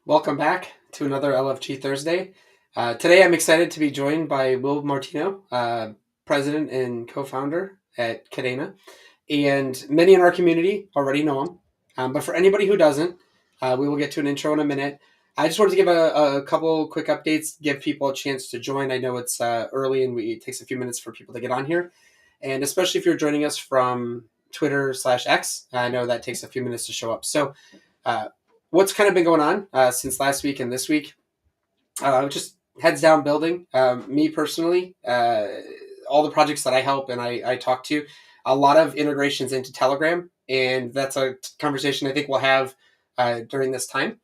Welcome back to another LFG Thursday. Today I'm excited to be joined by Will Martino, president and co-founder at Kadena. And many in our community already know him. But for anybody who doesn't, we will get to an intro in a minute. I just wanted to give a couple quick updates, give people a chance to join. I know it's early and it takes a few minutes for people to get on here. And especially if you're joining us from Twitter/X, I know that takes a few minutes to show up. So uh, what's kind of been going on since last week and this week? Just heads down building. Me personally, all the projects that I help and I talk to, a lot of integrations into Telegram, and that's a conversation I think we'll have during this time.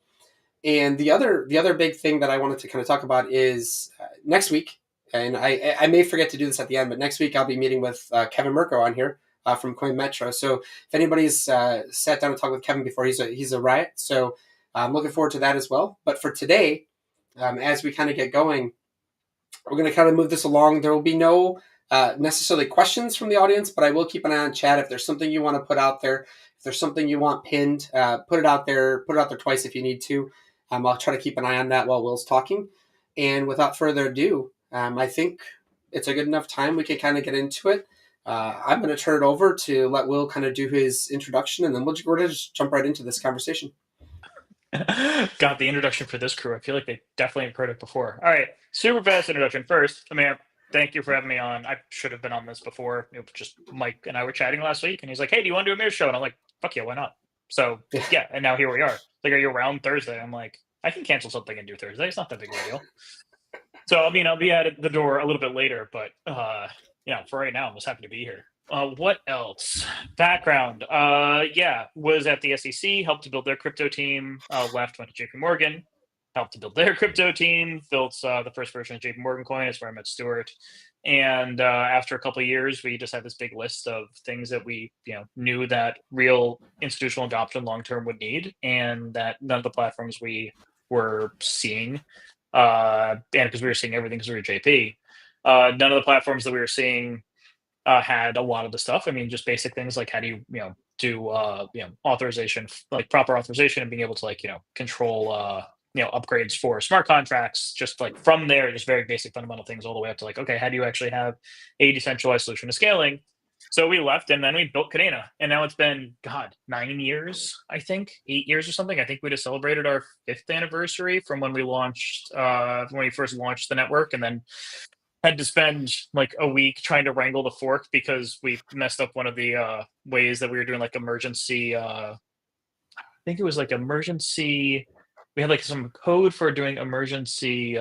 And the other big thing that I wanted to kind of talk about is next week, and I may forget to do this at the end, but next week I'll be meeting with Kevin Mirko on here from Coin Metro. So if anybody's sat down and talked with Kevin before, he's a riot. So I'm looking forward to that as well. But for today, as we kind of get going, we're going to kind of move this along. There will be no necessarily questions from the audience, but I will keep an eye on chat. If there's something you want to put out there, if there's something you want pinned, put it out there. Put it out there twice if you need to. I'll try to keep an eye on that while Will's talking. And without further ado, I think it's a good enough time we can kind of get into it. I'm going to turn it over to let Will kind of do his introduction, and then we're going to just jump right into this conversation. Got the introduction for this crew. I feel like they definitely have heard it before. All right, super fast introduction. First, I mean, thank you for having me on. I should have been on this before. It was just Mike and I were chatting last week, and he's like, "Hey, do you want to do a mirror show?" And I'm like, "Fuck yeah, why not?" So yeah, and now here we are. Like, are you around Thursday? I'm like, I can cancel something and do Thursday. It's not that big of a deal. So I mean, I'll be at the door a little bit later, but for right now, I'm just happy to be here. What else? Background. Yeah, was at the SEC, helped to build their crypto team. Left, went to JP Morgan, helped to build their crypto team. Built the first version of JP Morgan coin. Is where I met Stuart. And after a couple of years, we just had this big list of things that we knew that real institutional adoption long term would need, and that none of the platforms we were seeing, and because we were seeing everything because we were JP, none of the platforms that we were seeing had a lot of the stuff. I mean, just basic things like how do you do authorization, like proper authorization, and being able to control upgrades for smart contracts. Just like from there, just very basic fundamental things, all the way up to like, okay, how do you actually have a decentralized solution to scaling? So we left, and then we built Kadena, and now it's been 9 years, I think 8 years or something. I think we just celebrated our 5th anniversary from when we launched, when we first launched the network, and then had to spend like a week trying to wrangle the fork because we messed up one of the ways that we were doing like emergency. I think it was like emergency. We had like some code for doing emergency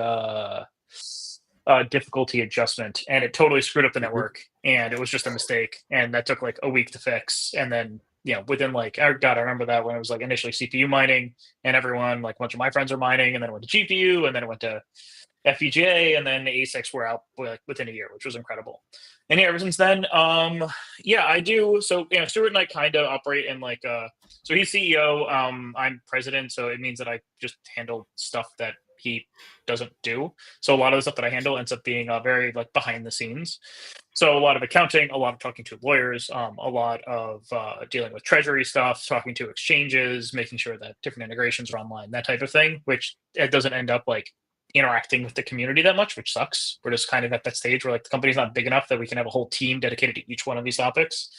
difficulty adjustment, and it totally screwed up the Mhm. network. And it was just a mistake, and that took like a week to fix. And then within like, oh god, I remember that when it was like initially CPU mining, and everyone, like a bunch of my friends were mining, and then it went to GPU, and then it went to FPGA, and then ASICs were out within a year, which was incredible. And yeah, ever since then, yeah, I do. So Stuart and I kind of operate in like, so he's CEO, I'm president, so it means that I just handle stuff that he doesn't do. So a lot of the stuff that I handle ends up being very like behind the scenes. So a lot of accounting, a lot of talking to lawyers, a lot of dealing with treasury stuff, talking to exchanges, making sure that different integrations are online, that type of thing, which it doesn't end up like interacting with the community that much, which sucks. We're just kind of at that stage where like the company's not big enough that we can have a whole team dedicated to each one of these topics.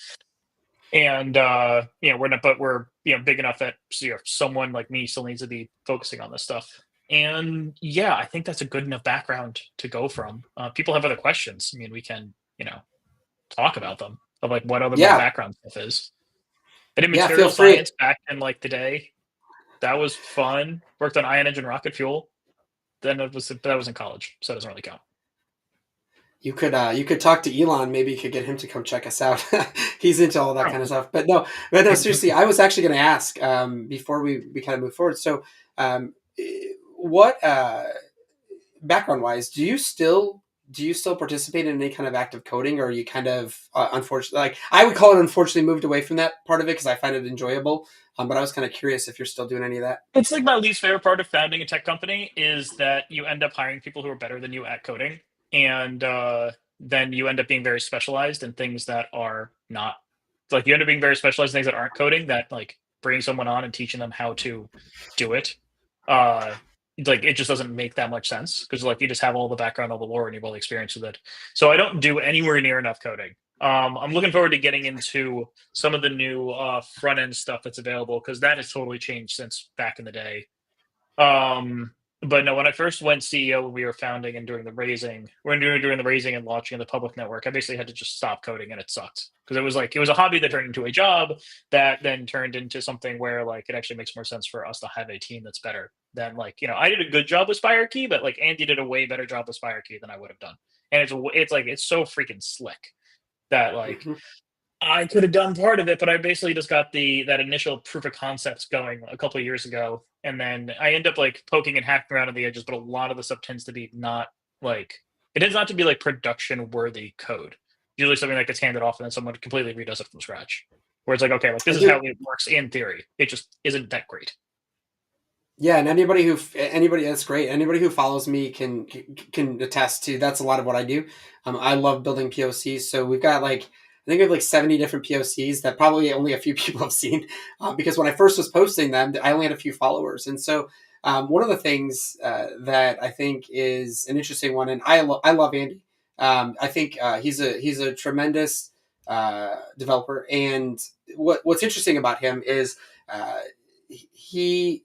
And we're not, but we're big enough that someone like me still needs to be focusing on this stuff. And yeah, I think that's a good enough background to go from. People have other questions. I mean, we can talk about them of like what other more Yeah, background stuff is. I did yeah. Feel material free. science back in like the day. That was fun. Worked on ion engine rocket fuel. Then that was in college, so it doesn't really count. You could talk to Elon. Maybe you could get him to come check us out. He's into all that kind of stuff. But no. Seriously, I was actually going to ask before we kind of move forward. So, um, what background wise, do you still participate in any kind of active coding, or are you kind of unfortunately, like I would call it, unfortunately moved away from that part of it because I find it enjoyable. But I was kind of curious if you're still doing any of that. It's like my least favorite part of founding a tech company is that you end up hiring people who are better than you at coding, and then you end up being very specialized in things that are not. Like you end up being very specialized in things that aren't coding. That like bringing someone on and teaching them how to do it uh like it just doesn't make that much sense because like you just have all the background, all the lore, and you've all the experience with it. So I don't do anywhere near enough coding. I'm looking forward to getting into some of the new front end stuff that's available because that has totally changed since back in the day. Um, but no, when I first went CEO, when we were founding and during the raising, when we were doing the raising and launching of the public network, I basically had to just stop coding, and it sucked because it was a hobby that turned into a job that then turned into something where like it actually makes more sense for us to have a team that's better than like I did a good job with SpireKey, but like Andy did a way better job with SpireKey than I would have done, and it's like it's so freaking slick that like Mhm. I could have done part of it, but I basically just got the that initial proof of concepts going a couple of years ago, and then I end up like poking and hacking around on the edges. But a lot of the stuff tends to be not like it tends not to be like production worthy code. Usually something that gets handed off and then someone completely redoes it from scratch. Where it's like, okay, like I this is how do. it works in theory. It just isn't that great. Yeah, and anybody that's great. Anybody who follows me can attest to that's a lot of what I do. I love building POCs. So we've got like I think we have like 70 different POCs that probably only a few people have seen because when I first was posting them, I only had a few followers. And so one of the things that I think is an interesting one, and I love Andy. I think he's a tremendous developer, and what's interesting about him is he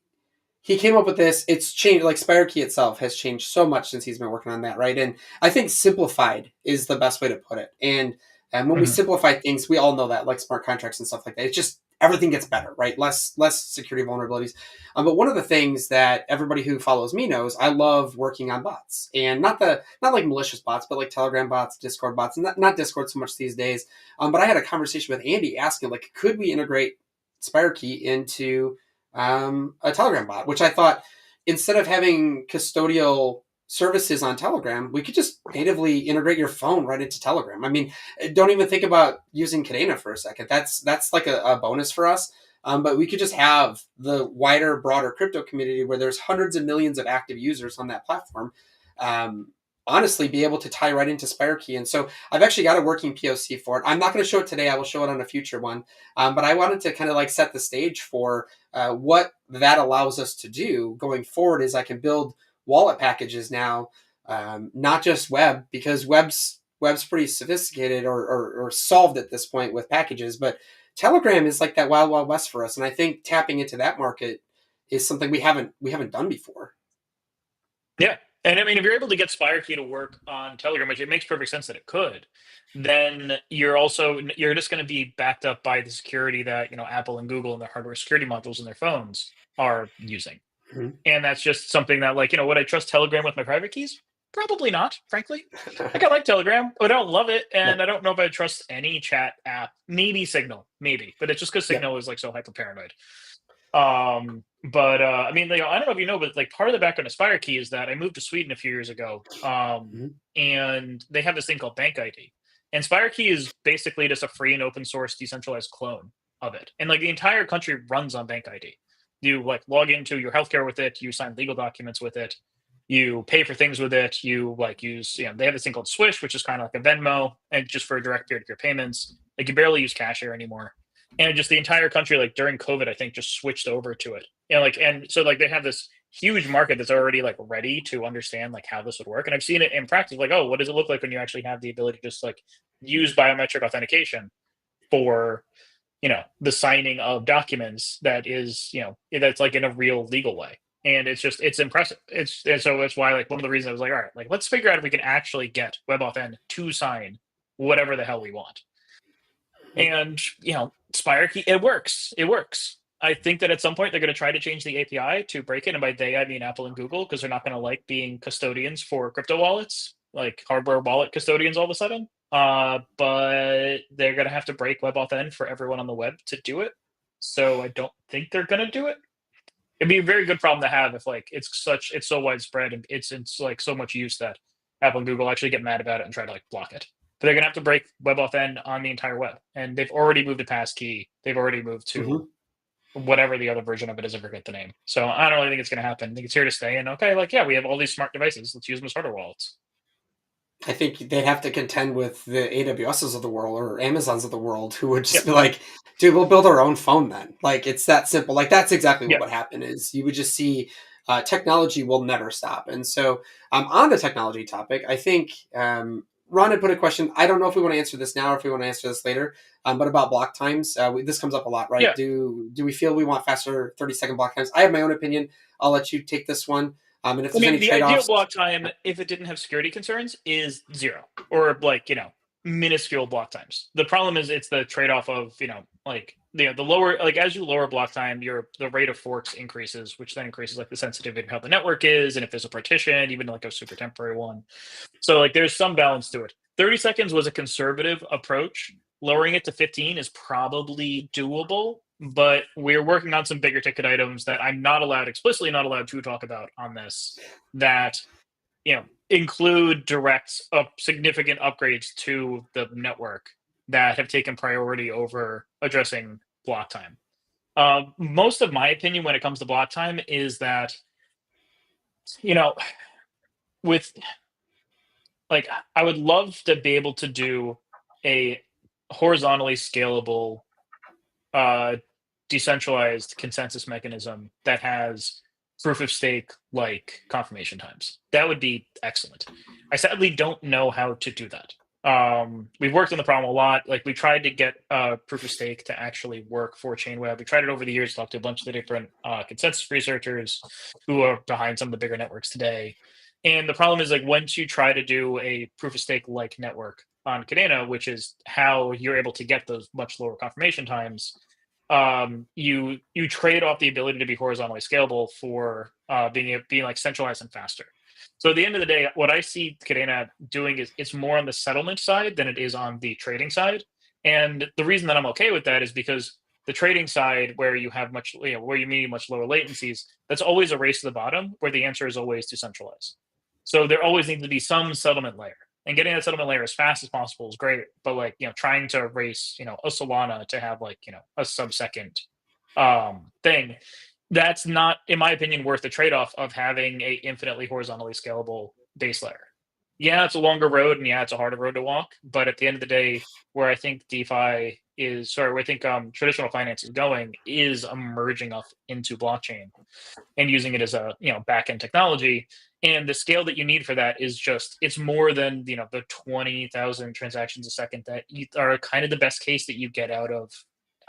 he came up with this. It's changed. Like SpireKey itself has changed so much since he's been working on that, right? And I think simplified is the best way to put it. And when we Mhm. simplify things, we all know that, like smart contracts and stuff like that. It's just everything gets better, right? Less security vulnerabilities. But one of the things that everybody who follows me knows, I love working on bots, and not like malicious bots, but like Telegram bots, Discord bots, and not Discord so much these days. But I had a conversation with Andy asking, like, could we integrate SpireKey into a Telegram bot, which I thought instead of having custodial services on Telegram, we could just natively integrate your phone right into Telegram. I mean, don't even think about using Kadena for a second. That's like a bonus for us. But we could just have the wider, broader crypto community where there's hundreds of millions of active users on that platform. Um, Honestly, be able to tie right into SpireKey. And so I've actually got a working POC for it. I'm not going to show it today. I will show it on a future one. But I wanted to kind of like set the stage for what that allows us to do going forward is I can build wallet packages now, not just web because web's pretty sophisticated or solved at this point with packages, but Telegram is like that wild west for us, and I think tapping into that market is something we haven't done before. Yeah. And I mean, if you're able to get SpireKey to work on Telegram, which it makes perfect sense that it could, then you're just going to be backed up by the security that Apple and Google and their hardware security modules in their phones are using. Mhm. And that's just something that like would I trust Telegram with my private keys? Probably not, frankly. Like I like Telegram, but I don't love it, Yeah, and I don't know if I trust any chat app. Maybe Signal, maybe, but it's just because yeah. Signal is like so hyper paranoid. But I mean, I don't know if you know, but like part of the background of SpireKey is that I moved to Sweden a few years ago, Mhm. and they have this thing called Bank ID, and SpireKey is basically just a free and open source decentralized clone of it, and like the entire country runs on Bank ID. You like log into your healthcare with it, you sign legal documents with it, you pay for things with it, you like use they have this thing called Swish, which is kind of like a Venmo, and just for direct peer-to-peer payments. Like you barely use Cash Air anymore, and just the entire country like during COVID I think just switched over to it. And so like they have this huge market that's already like ready to understand like how this would work, and I've seen it in practice. Like, oh, what does it look like when you actually have the ability to just like use biometric authentication for the signing of documents that is that's like in a real legal way. And it's impressive. And so that's why like one of the reasons I was like, all right, like let's figure out if we can actually get WebAuthn to sign whatever the hell we want. And SpireKey, it works. I think that at some point they're going to try to change the API to break it, and by they I mean Apple and Google, because they're not going to like being custodians for crypto wallets, like hardware wallet custodians all of a sudden. But they're going to have to break WebAuthn for everyone on the web to do it. So I don't think they're going to do it. It'd be a very good problem to have if like it's so widespread and it's like so much use that Apple and Google actually get mad about it and try to like block it. But they're gonna have to break WebAuthn on the entire web, and they've already moved to passkey. They've already moved to Mhm. whatever the other version of it is. I forget the name. So I don't really think it's gonna happen. I think it's here to stay. And okay, like yeah, we have all these smart devices. Let's use them as hardware wallets. I think they'd have to contend with the AWSs of the world or Amazons of the world who would just Yep. be like, dude, we'll build our own phone then. Like it's that simple. Like that's exactly what Yeah. would happen is you would just see. technology will never stop. And so, on the technology topic, I think Ron had put a question. I don't know if we want to answer this now or if we want to answer this later, but about block times. This comes up a lot, right? Yeah. Do we feel we want faster 30-second block times? I have my own opinion. I'll let you take this one. And if I there's mean, any the trade ideal offs, block time, if it didn't have security concerns, is 0 or like, minuscule block times. The problem is it's the trade off of, like, the lower, like as you lower block time, the rate of forks increases, which then increases like the sensitivity of how the network is. And if there's a partition, even like a super temporary one. So like there's some balance to it. 30 seconds was a conservative approach. Lowering it to 15 is probably doable, but we're working on some bigger ticket items that I'm explicitly not allowed to talk about on this, that include direct significant upgrades to the network that have taken priority over addressing block time. Most of my opinion when it comes to block time is that, with like, I would love to be able to do a horizontally scalable, uh, decentralized consensus mechanism that has proof of stake like confirmation times. That would be excellent. I sadly don't know how to do that. We've worked on the problem a lot. Like we tried to get proof of stake to actually work for Chainweb. We tried it over the years, talked to a bunch of the different consensus researchers who are behind some of the bigger networks today. And the problem is, like, once you try to do a proof of stake like network on Kadena, which is how you're able to get those much lower confirmation times, you trade off the ability to be horizontally scalable for being like centralized and faster. So at the end of the day, what I see Kadena doing is it's more on the settlement side than it is on the trading side. And the reason that I'm okay with that is because the trading side, where you have where you need much lower latencies, that's always a race to the bottom, where the answer is always to centralize. So there always needs to be some settlement layer, and getting that settlement layer as fast as possible is great. But like, trying to race, a Solana to have like, a sub-second thing, that's not, in my opinion, worth the trade-off of having a infinitely horizontally scalable base layer. Yeah, it's a longer road, and yeah, it's a harder road to walk. But at the end of the day, where I think DeFi is, sorry, where I think traditional finance is going, is emerging up into blockchain and using it as a back end technology. And the scale that you need for that is just, it's more than the 20,000 transactions a second that are kind of the best case that you get out of,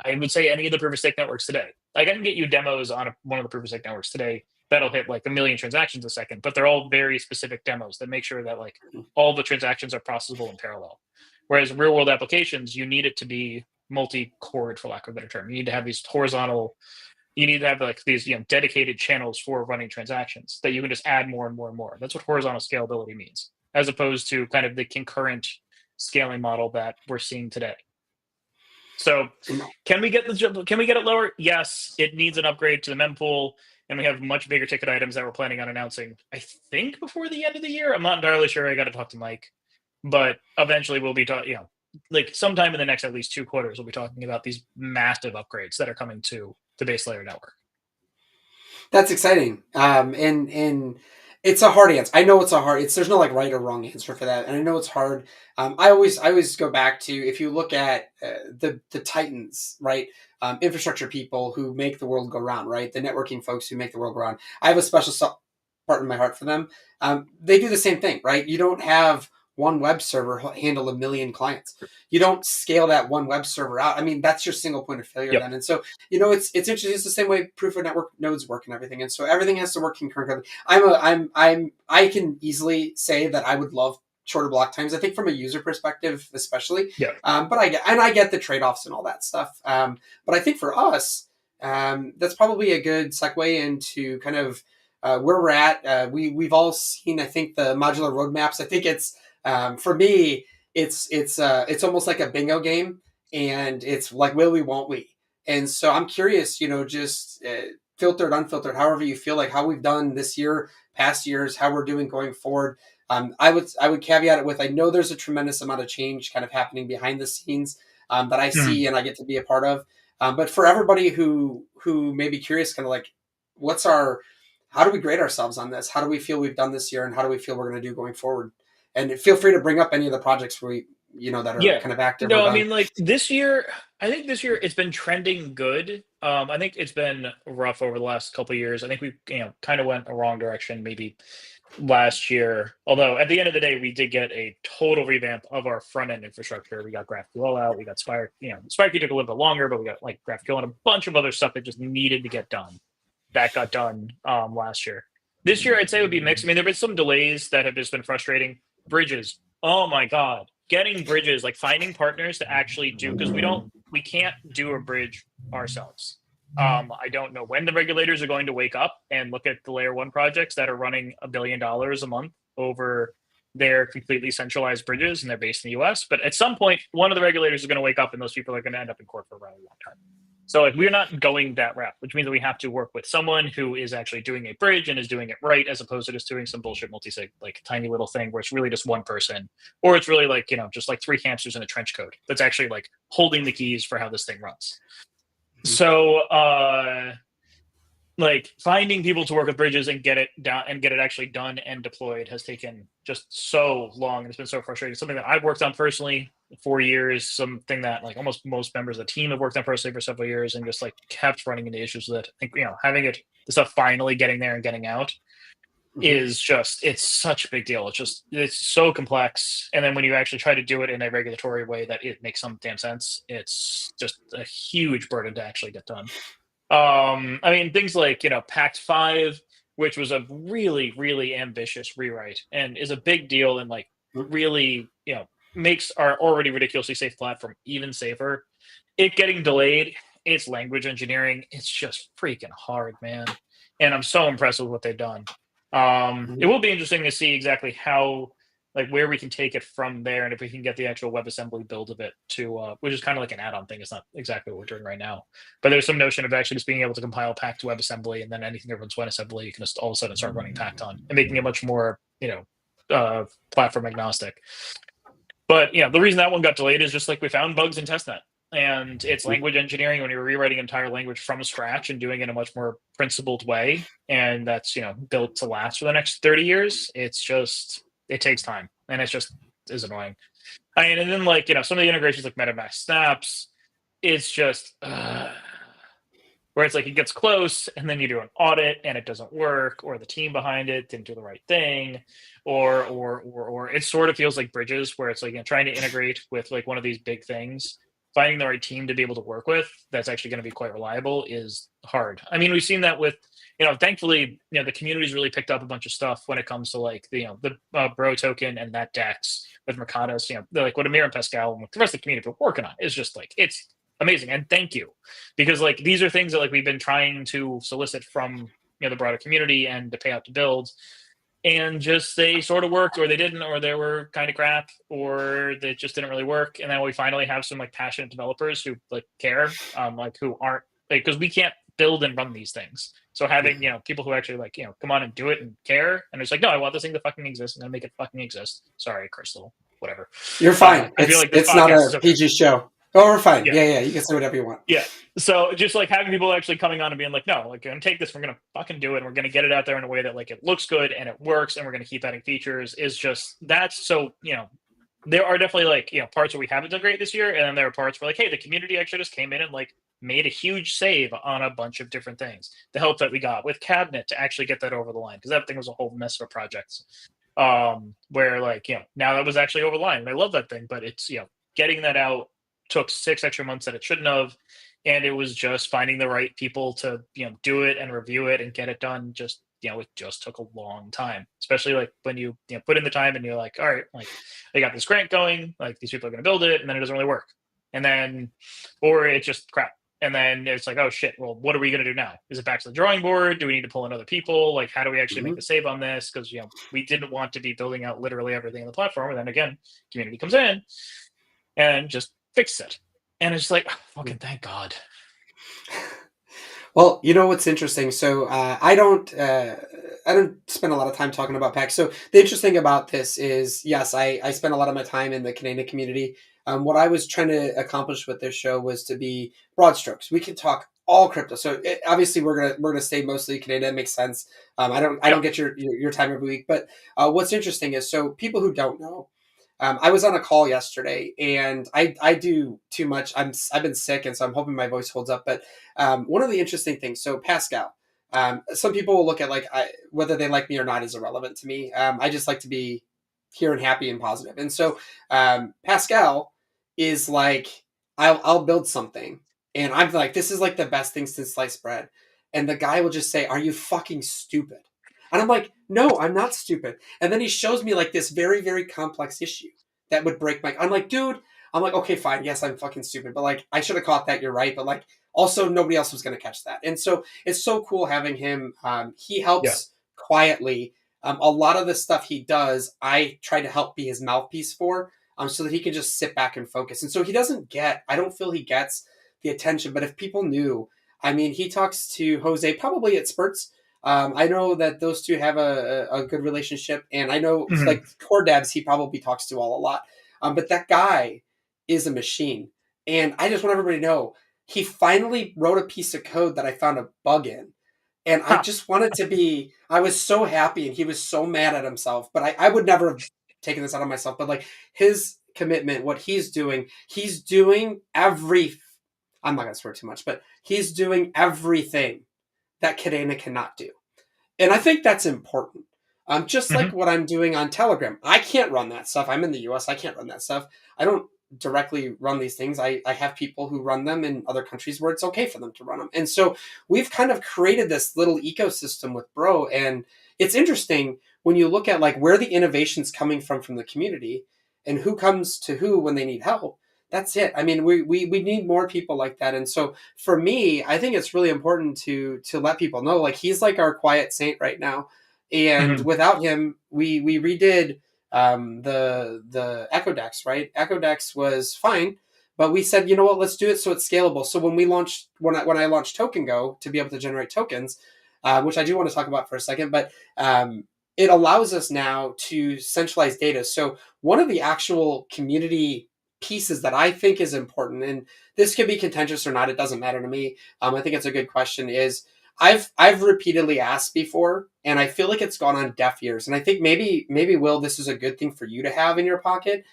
I would say, any of the proof of stake networks today. Like I can get you demos on one of the proof of stake networks today that'll hit like 1 million transactions a second, but they're all very specific demos that make sure that like all the transactions are processable in parallel. Whereas real world applications, you need it to be multi-cored, for lack of a better term. You need to have these horizontal, you need to have like these dedicated channels for running transactions that you can just add more and more and more. That's what horizontal scalability means, as opposed to kind of the concurrent scaling model that we're seeing today. So can we get it lower? Yes, it needs an upgrade to the mempool, and we have much bigger ticket items that we're planning on announcing, I think, before the end of the year. I'm not entirely sure. I got to talk to Mike, but eventually we'll be talking, like sometime in the next at least 2 quarters, we'll be talking about these massive upgrades that are coming to the base layer network. That's exciting. And it's a hard answer. I know it's a hard. There's no like right or wrong answer for that, and I know it's hard. I always go back to, if you look at the titans, right? Infrastructure people who make the world go round, right? The networking folks who make the world go round. I have a special part in my heart for them. They do the same thing, right? You don't have one web server handle 1 million clients. You don't scale that one web server out. I mean, that's your single point of failure Yep. then. And so, it's interesting. It's the same way proof of network nodes work and everything. And so everything has to work concurrently. I can easily say that I would love shorter block times. I think from a user perspective, especially. Yeah. But I get the trade offs and all that stuff. But I think for us, that's probably a good segue into kind of where we're at. We've all seen, I think, the modular roadmaps. I think it's, for me, it's almost like a bingo game, and it's like, will we, won't we? And so I'm curious, just filtered, unfiltered, however you feel, like how we've done this year, past years, how we're doing going forward. I would caveat it with, I know there's a tremendous amount of change kind of happening behind the scenes that I see and I get to be a part of. But for everybody who may be curious, kind of like, how do we grade ourselves on this? How do we feel we've done this year, and how do we feel we're going to do going forward? And feel free to bring up any of the projects that are Yeah. kind of active or No, I done. mean, like this year, I think this year it's been trending good. I think it's been rough over the last couple of years. I think we, kind of went a wrong direction maybe last year. Although at the end of the day, we did get a total revamp of our front end infrastructure. We got GraphQL out, we got Spark. Sparky took a little bit longer, but we got like GraphQL and a bunch of other stuff that just needed to get done. That got done last year. This year, I'd say it would be mixed. I mean, there have been some delays that have just been frustrating. Bridges. Oh my God. Getting bridges, like finding partners to actually do, because we can't do a bridge ourselves. I don't know when the regulators are going to wake up and look at the layer one projects that are running $1 billion a month over their completely centralized bridges, and they're based in the US. But at some point, one of the regulators is going to wake up and those people are going to end up in court for a really long time. So like we're not going that route, which means that we have to work with someone who is actually doing a bridge and is doing it right, as opposed to just doing some bullshit multi-sig, like tiny little thing where it's really just one person, or it's really like, just like three hamsters in a trench coat that's actually like holding the keys for how this thing runs. So like finding people to work with bridges and get it down and get it actually done and deployed has taken just so long. It's been so frustrating. Something that I've worked on personally for years, something that like almost most members of the team have worked on personally for several years, and just like kept running into issues with it. I think, having the stuff finally getting there and getting out is just, it's such a big deal. It's so complex. And then when you actually try to do it in a regulatory way that it makes some damn sense, it's just a huge burden to actually get done. I mean, things like, Pact 5, which was a really, really ambitious rewrite and is a big deal, and like really, makes our already ridiculously safe platform even safer. It getting delayed, it's language engineering. It's just freaking hard, man. And I'm so impressed with what they've done. It will be interesting to see exactly how, like where we can take it from there, and if we can get the actual WebAssembly build of it to, which is kind of like an add-on thing. It's not exactly what we're doing right now, but there's some notion of actually just being able to compile Pact to WebAssembly, and then anything that runs WebAssembly, you can just all of a sudden start running Pact on, and making it much more, platform agnostic. But the reason that one got delayed is just like we found bugs in testnet, and it's language engineering when you're rewriting entire language from scratch and doing it in a much more principled way, and that's built to last for the next 30 years. It's just, it takes time, and it's just is annoying. I mean, and then like some of the integrations like MetaMask snaps, it's just where it's like it gets close and then you do an audit and it doesn't work, or the team behind it didn't do the right thing, or it sort of feels like bridges where it's like trying to integrate with like one of these big things. Finding the right team to be able to work with that's actually going to be quite reliable is hard. I mean, we've seen that with thankfully, the community's really picked up a bunch of stuff when it comes to like the bro token and that DEX with Mercados. Like what Amir and Pascal and the rest of the community are working on is just like, it's amazing. And thank you, because like these are things that like we've been trying to solicit from the broader community and to pay out to build, and just they sort of worked, or they didn't, or they were kind of crap, or they just didn't really work. And then we finally have some like passionate developers who like care, like who aren't like, because we can't build and run these things. So having people who actually like come on and do it and care, and it's like, no, I want this thing to fucking exist, and then make it fucking exist. Sorry, Crystal, whatever. You're fine. I feel like this It's not podcast is a okay. PG show. Oh, we're fine. Yeah. Yeah. You can say whatever you want. Yeah. So just like having people actually coming on and being like, no, like we're gonna take this, we're gonna fucking do it, and we're gonna get it out there in a way that like it looks good and it works, and we're gonna keep adding features, is just, that's so there are definitely like parts where we haven't done great this year, and then there are parts where like, hey, the community actually just came in and like made a huge save on a bunch of different things. The help that we got with Cabinet to actually get that over the line, because that thing was a whole mess of a project. Where like now that was actually over the line, and I love that thing, but it's getting that out took 6 extra months that it shouldn't have, and it was just finding the right people to do it and review it and get it done. Just it just took a long time, especially like when you put in the time and you're like, all right, like I got this grant going, like these people are going to build it, and then it doesn't really work, and then or it's just crap, and then it's like, oh shit, well, what are we going to do now? Is it back to the drawing board? Do we need to pull in other people? Like, how do we actually make the save on this? Because we didn't want to be building out literally everything in the platform, and then again, community comes in and just fix it, and it's like, oh, fucking thank God. Well, what's interesting. So I don't spend a lot of time talking about PAX. So the interesting about this is, yes, I spend a lot of my time in the Kadena community. What I was trying to accomplish with this show was to be broad strokes. We can talk all crypto. So obviously we're gonna stay mostly Kadena. It makes sense. I don't get your time every week. But what's interesting is, so people who don't know, I was on a call yesterday, and I do too much. I've been sick, and so I'm hoping my voice holds up. But one of the interesting things, so Pascal, some people will look at like whether they like me or not is irrelevant to me. I just like to be here and happy and positive. And so Pascal is like, I'll build something, and I'm like, this is like the best thing since sliced bread. And the guy will just say, "Are you fucking stupid?" And I'm like, "No, I'm not stupid." And then he shows me like this very, very complex issue that would break my. I'm like, dude. I'm like, okay, fine. Yes, I'm fucking stupid, but like, I should have caught that. You're right, but like, also nobody else was going to catch that. And so it's so cool having him. He Yeah. helps quietly. A lot of the stuff he does, I try to help be his mouthpiece for, so that he can just sit back and focus. And so he doesn't get. I don't feel he gets the attention. But if people knew, I mean, he talks to Jose probably at spurts. I know that those two have a good relationship, and I know Mhm. like core devs he probably talks to all a lot. But that guy is a machine, and I just want everybody to know he finally wrote a piece of code that I found a bug in, and I Huh. just wanted to be. I was so happy, and he was so mad at himself. But I would never have taken this out on myself. But like his commitment, what he's doing every. I'm not gonna swear too much, but he's doing everything that Kadena cannot do. And I think that's important. Just like Mhm. what I'm doing on Telegram. I can't run that stuff. I'm in the US. I can't run that stuff. I don't directly run these things. I have people who run them in other countries where it's okay for them to run them. And so we've kind of created this little ecosystem with Bro. And it's interesting when you look at like where the innovation's coming from the community and who comes to who when they need help. That's it. I mean, we need more people like that. And so for me, I think it's really important to let people know like he's like our quiet saint right now. And Mhm. without him, we redid the Echo Dex, right? Echo Dex was fine, but we said, you know what, let's do it so it's scalable. So when I launched Token Go to be able to generate tokens, which I do want to talk about for a second, but it allows us now to centralize data. So one of the actual community pieces that I think is important, and this could be contentious or not, it doesn't matter to me. I think it's a good question. Is I've repeatedly asked before, and I feel like it's gone on deaf ears. And I think maybe Will, this is a good thing for you to have in your pocket.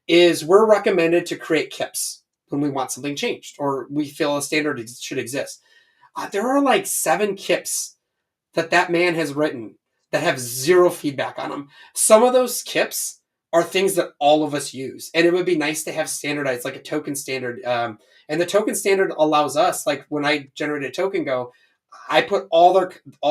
Is we're recommended to create KIPs when we want something changed or we feel a standard should exist. There are like 7 KIPs that man has written that have zero feedback on them. Some of those KIPs are things that all of us use, and it would be nice to have standardized, like a token standard. And the token standard allows us, like when I generate a token go, I put all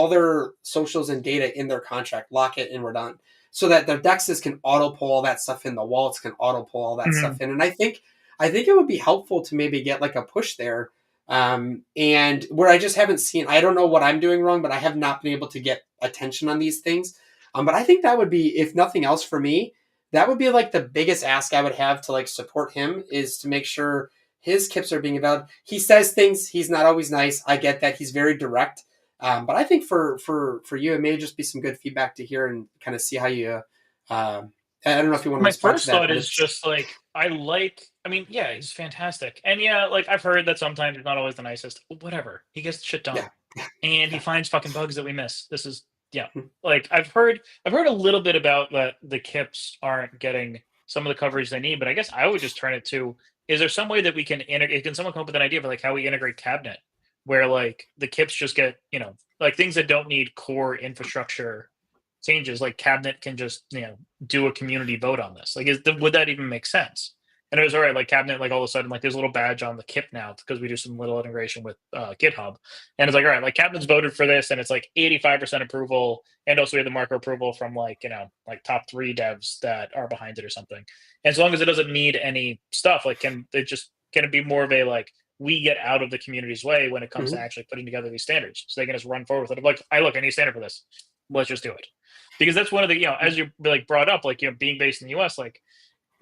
their socials and data in their contract, lock it, and we're done. So that their dexes can auto pull all that stuff in, the wallets can auto pull all that stuff Mhm. in. And I think it would be helpful to maybe get like a push there, and where I just haven't seen. I don't know what I'm doing wrong, but I have not been able to get attention on these things. But I think that would be, if nothing else for me, that would be like the biggest ask I would have to like support him is to make sure his KIPs are being valid. He says things. He's not always nice. I get that. He's very direct. But I think for you, it may just be some good feedback to hear and kind of see how you. Uh, I don't know if you want to My respond to first that, thought but is it's just like I mean, yeah, he's fantastic. And yeah, like I've heard that sometimes he's not always the nicest. Whatever. He gets shit done. yeah, And he yeah. finds fucking bugs that we miss. This is yeah. Hmm. Like I've heard a little bit about that the Kips aren't getting some of the coverage they need, but I guess I would just turn it to, is there some way that we can integrate, can someone come up with an idea for like how we integrate cabinet where like the Kips just get, like things that don't need core infrastructure changes, like cabinet can just, do a community vote on this. Like would that even make sense? And it was all right, like cabinet, like all of a sudden, like there's a little badge on the KIP now because we do some little integration with GitHub. And it's like, all right, like cabinet's voted for this, and it's like 85% approval. And also we have the marker approval from like, like top 3 devs that are behind it or something. And as long as it doesn't need any stuff, like can it be more of a like we get out of the community's way when it comes to Hmm. actually putting together these standards. So they can just run forward with it. Like, I need a standard for this. Let's just do it. Because that's one of the, as you like brought up, like, being based in the US, like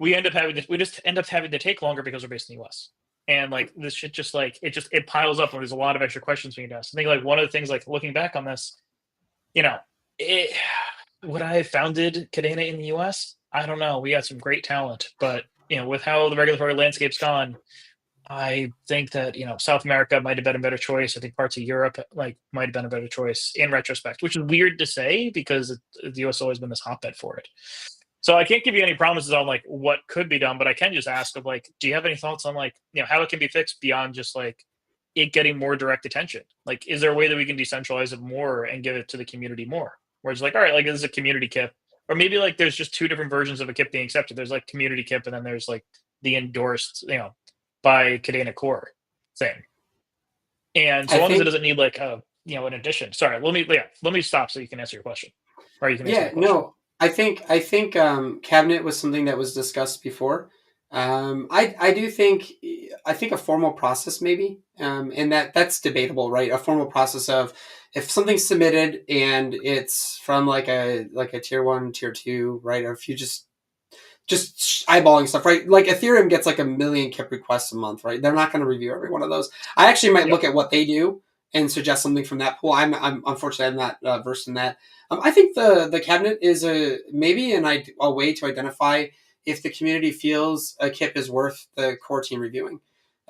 we just end up having to take longer because we're based in the US. And like this shit just like it piles up and there's a lot of extra questions we need to ask. I think like one of the things, like looking back on this, you know, it would I have founded Kadena in the US? I don't know. We got some great talent, but with how the regulatory landscape's gone, I think that South America might have been a better choice. I think parts of Europe like might have been a better choice in retrospect, which is weird to say because the U.S. has always been this hotbed for it. So I can't give you any promises on like what could be done, but I can just ask of like, do you have any thoughts on like, how it can be fixed beyond just like it getting more direct attention? Like, is there a way that we can decentralize it more and give it to the community more? Where it's like, all right, like this is a community kip, or maybe like there's just two different versions of a kip being accepted. There's like community kip, and then there's like the endorsed, by Kadena Core thing. And so I long as it think doesn't need like a, an addition. Sorry, let me stop so you can answer your question, or you can answer Yeah, the question. no, I think cabinet was something that was discussed before. I do think I think a formal process maybe, and that's debatable, right? A formal process of if something's submitted and it's from like a tier one, tier two, right? Or if you just eyeballing stuff, right? Like Ethereum gets like a million KIP requests a month, right? They're not going to review every one of those. I actually might Yep. look at what they do and suggest something from that pool. I'm unfortunately I'm not versed in that. I think the cabinet is a way to identify if the community feels a KIP is worth the core team reviewing.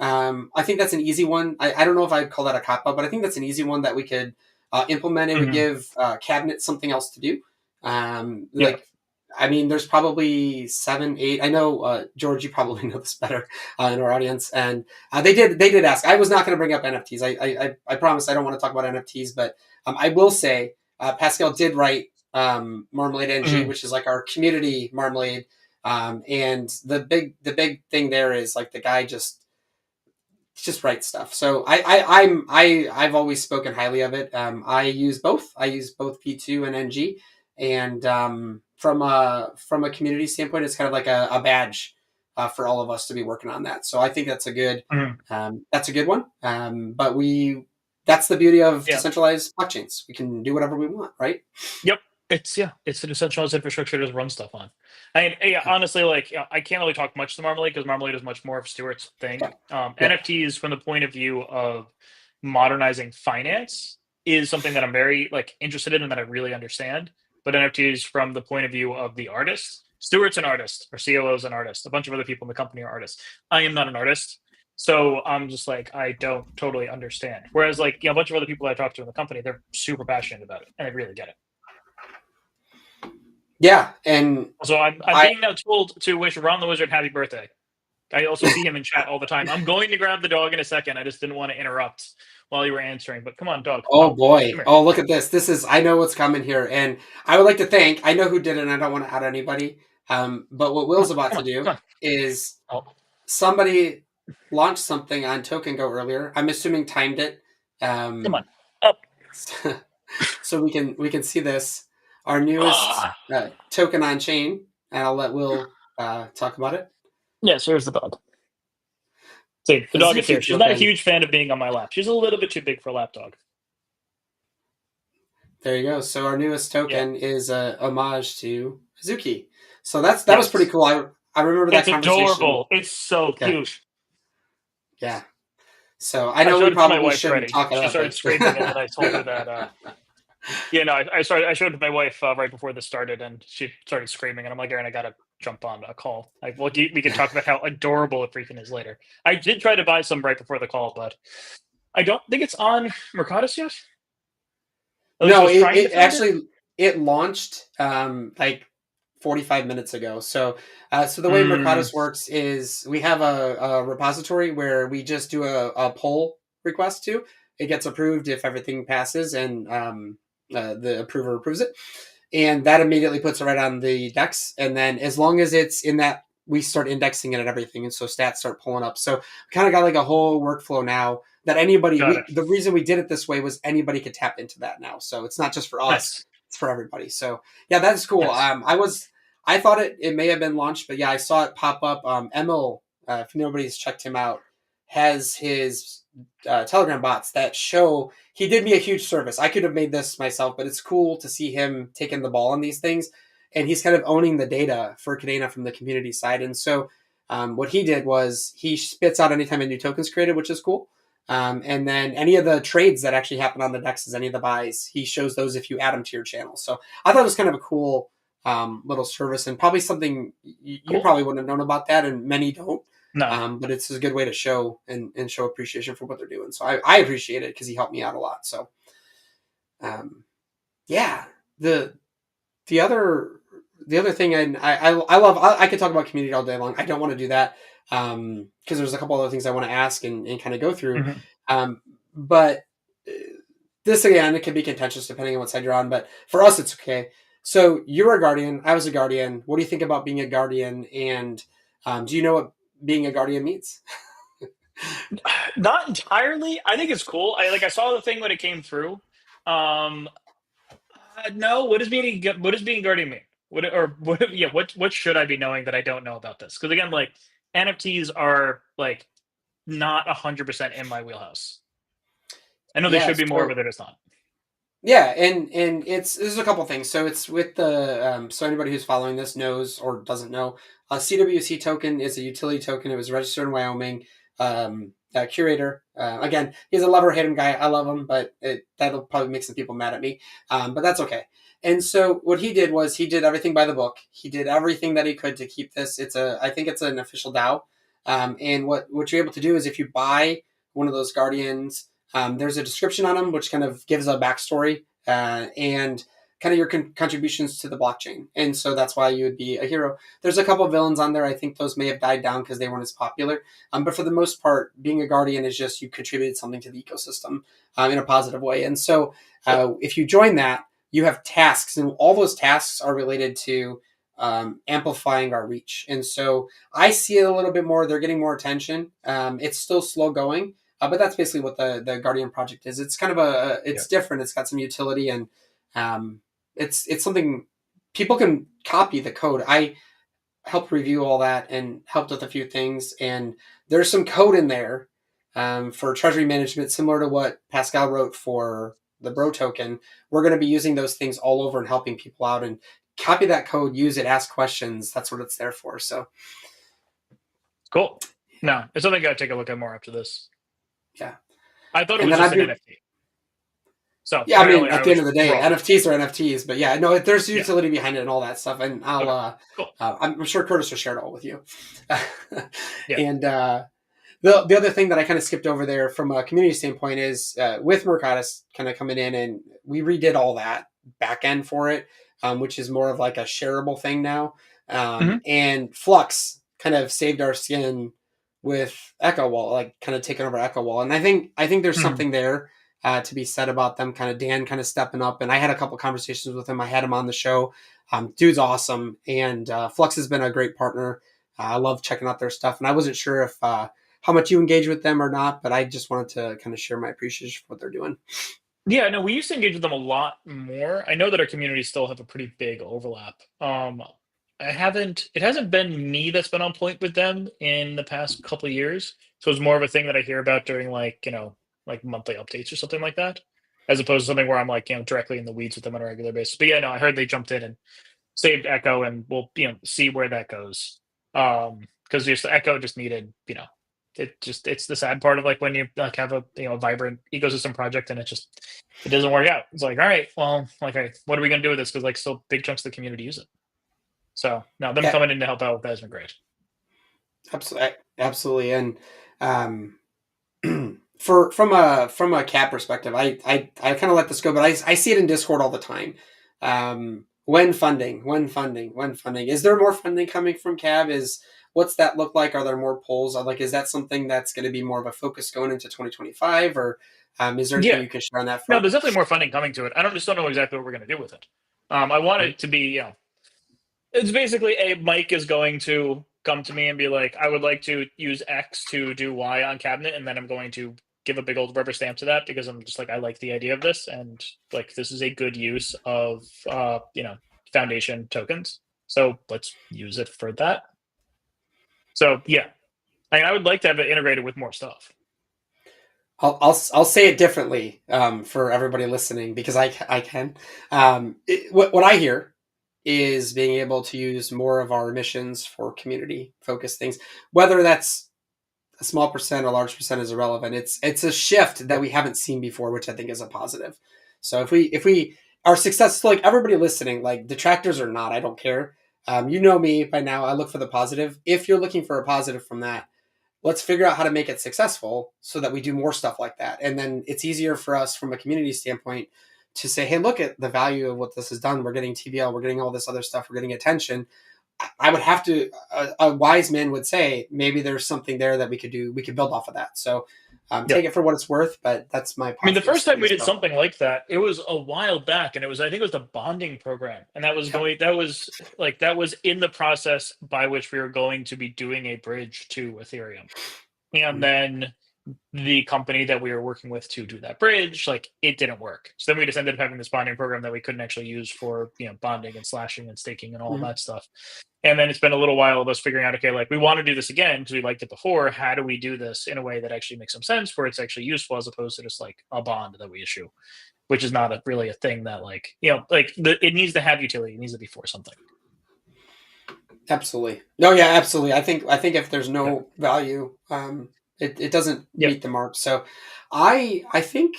I think that's an easy one. I don't know if I'd call that a cop out, but I think that's an easy one that we could implement. It would Hmm. give cabinet something else to do. Yeah. Like I mean, there's probably seven, eight. I know, George, you probably know this better in our audience, and they did ask. I was not going to bring up NFTs. I promise I don't want to talk about NFTs, but I will say Pascal did write Marmalade NG, Hmm. which is like our community Marmalade, and the big thing there is like the guy just write stuff. So I've always spoken highly of it. I use both. I use both P2 and NG, and from a community standpoint, it's kind of like a badge for all of us to be working on that. So I think Hmm. that's a good one. But that's the beauty of Yeah. decentralized blockchains. We can do whatever we want, right? Yep. It's a decentralized infrastructure to just run stuff on. I mean, yeah, honestly, like I can't really talk much to Marmalade because Marmalade is much more of Stuart's thing. Yep. Yep. NFTs from the point of view of modernizing finance is something that I'm very like interested in and that I really understand. But NFTs from the point of view of the artist, Stuart's an artist, or COO is an artist. A bunch of other people in the company are artists. I am not an artist. So I'm just like I don't totally understand. Whereas like a bunch of other people I talk to in the company, they're super passionate about it and they really get it. Yeah. And So I'm I being now told to wish Ron the Wizard happy birthday. I also see him in chat all the time. I'm going to grab the dog in a second. I just didn't want to interrupt while you were answering. But come on, dog, Oh boy. come here. Oh, look at this. I know what's coming here. And I would like to thank, I know who did it and I don't want to out anybody. But what Come Will's on, about come to on, do come on. is Oh, somebody launched something on Token Go earlier. I'm assuming timed it. come on. Um, Up. so we can see this, our newest Ah. token on chain, and I'll let Will talk about it. Yes, here's the dog. See, the dog is Hazuki here. She's not a token. huge fan of being on my lap. She's a little bit too big for a lap dog. There you go. So our newest Yeah. token is a homage to Hazuki. So that was pretty Yes. cool. I remember that It's conversation. adorable. It's so Yeah, cute. yeah. So I I know we showed it to my probably wife, shouldn't Freddie. talk She about started it. screaming, and then I told her that yeah, no, I showed it to my wife right before this started, and she started screaming, and I'm like, Aaron, I gotta jump on a call. Like, well, we can talk about how adorable it freaking is later. I did try to buy some right before the call, but I don't think it's on Mercatus yet. At least I No, was it, trying to it find it. actually it launched like 45 minutes ago. So the way Mm, Mercatus works is we have a repository where we just do a pull request to. It gets approved if everything passes and the approver approves it, and that immediately puts it right on the DEX. And then as long as it's in that, we start indexing it and everything, and so stats start pulling up. So we kind of got like a whole workflow now that anybody. got it. The reason we did it this way was anybody could tap into that now. So it's not just for us; Nice, it's for everybody. So yeah, that's cool. nice. I thought it may have been launched, but yeah, I saw it pop up. Emil, if nobody's checked him out, has his Telegram bots that show he did me a huge service. I could have made this myself, but it's cool to see him taking the ball on these things. And he's kind of owning the data for Kadena from the community side. And so what he did was he spits out anytime a new token's created, which is cool. And then any of the trades that actually happen on the dexes, any of the buys, he shows those if you add them to your channel. So I thought it was kind of a cool little service and probably something you Cool. probably wouldn't have known about that, and many don't. No, But it's a good way to show and show appreciation for what they're doing. So I appreciate it because he helped me out a lot. So um, yeah, the the other the other thing, and I love, I could talk about community all day long. I don't want to do that because there's a couple other things I want to ask and kind of go through. Mhm. But this again, it can be contentious depending on what side you're on. But for us, it's okay. So you were a guardian. I was a guardian. What do you think about being a guardian? And do you know what being a guardian means? Not entirely. I think it's cool. I saw the thing when it came through. Um, no, what does being guardian mean? What should I be knowing that I don't know about this? Because again, like NFTs are like not 100% in my wheelhouse. I know they Yeah. should be more, but So they're just not. yeah, and it's there's a couple things. So it's with the so anybody who's following this knows or doesn't know, a CWC token is a utility token. It was registered in Wyoming. Curator again, he's a lover hate him guy. I love him, but that'll probably make some people mad at me. But that's okay. And so what he did was he did everything by the book. He did everything that he could to keep this. I think it's an official DAO. And what you're able to do is if you buy one of those guardians there's a description on them, which kind of gives a backstory and kind of your contributions to the blockchain. And so that's why you would be a hero. There's a couple of villains on there. I think those may have died down because they weren't as popular. But for the most part, being a guardian is just you contributed something to the ecosystem in a positive way. And so Cool. if you join that, you have tasks, and all those tasks are related to amplifying our reach. And so I see it a little bit more. They're getting more attention. It's still slow going, but that's basically what the Guardian project is. It's kind of Yeah. it's different. It's got some utility and it's something people can copy the code. I helped review all that and helped with a few things. And there's some code in there for treasury management, similar to what Pascal wrote for the Bro token. We're going to be using those things all over and helping people out and copy that code, use it, ask questions. That's what it's there for. So Cool. No, it's something I gotta take a look at more after this. yeah. I thought it And was then just I'd an be NFT. So Yeah, I mean, apparently at I the end was of the day, wrong. NFTs are NFTs, but yeah, no, there's Yeah. utility behind it and all that stuff. And Okay. Cool. I'm sure Curtis will share it all with you. Yeah. And the other thing that I kind of skipped over there from a community standpoint is with Mercatus kind of coming in and we redid all that back end for it, which is more of like a shareable thing now. Hmm. And Flux kind of saved our skin with Echo Wall, like kind of taking over Echo Wall. And I think there's Hmm. something there to be said about them. Kind of Dan kind of stepping up, and I had a couple conversations with him. I had him on the show. Dude's awesome, and Flux has been a great partner. I love checking out their stuff, and I wasn't sure if how much you engage with them or not, but I just wanted to kind of share my appreciation for what they're doing. Yeah, no, we used to engage with them a lot more. I know that our communities still have a pretty big overlap. It hasn't been me that's been on point with them in the past couple of years. So it's more of a thing that I hear about during like monthly updates or something like that, as opposed to something where I'm like, directly in the weeds with them on a regular basis. But yeah, no, I heard they jumped in and saved Echo, and we'll see where that goes. Because just Echo just needed it's the sad part of like when you like have a vibrant ecosystem project and it doesn't work out. It's like, all right, well, like, all right, what are we gonna do with this? Because like still big chunks of the community use it. So now them Yeah, coming in to help out with that has been great. absolutely, absolutely. And for from a cap perspective, I kind of let this go, but I see it in Discord all the time. When funding, is there more funding coming from Cab? What's that look like? Are there more polls? Like, is that something that's going to be more of a focus going into 2025, or is there anything Yeah, you can share on that no, front? there's definitely more funding coming to it. I don't know exactly what we're gonna do with it. I want Mhm. it to be it's basically a Mike is going to come to me and be like, I would like to use X to do Y on cabinet, and then I'm going to give a big old rubber stamp to that because I'm just like, I like the idea of this, and like this is a good use of foundation tokens. So let's use it for that. So yeah, I would like to have it integrated with more stuff. I'll say it differently for everybody listening because I can. What I hear is being able to use more of our missions for community focused things, whether that's a small percent or large percent is irrelevant. It's a shift that Yeah. we haven't seen before, which I think is a positive. So if we are successful, like everybody listening, like detractors or not, I don't care. You know me by now. I look for the positive. If you're looking for a positive from that, let's figure out how to make it successful so that we do more stuff like that. And then it's easier for us from a community standpoint to say, hey, look at the value of what this has done. We're getting TVL, we're getting all this other stuff, we're getting attention. I would have to, a wise man would say, maybe there's something there that we could do. We could build off of that. So Yeah. take it for what it's worth, but that's my I mean, the positive first time spin. we did So, something like that, it was a while back, and I think it was the bonding program, and yep. that was in the process by which we were going to be doing a bridge to Ethereum, and Mhm. then the company that we were working with to do that bridge, like it didn't work. So then we just ended up having this bonding program that we couldn't actually use for bonding and slashing and staking and all of Mhm. that stuff. And then it's been a little while of us figuring out, okay, like we want to do this again because we liked it before. How do we do this in a way that actually makes some sense where it's actually useful as opposed to just like a bond that we issue, which is not really a thing that like it needs to have utility. It needs to be for something. Absolutely. No, yeah, absolutely. I think if there's Yeah. no value, it doesn't Yep. meet the mark. So I think,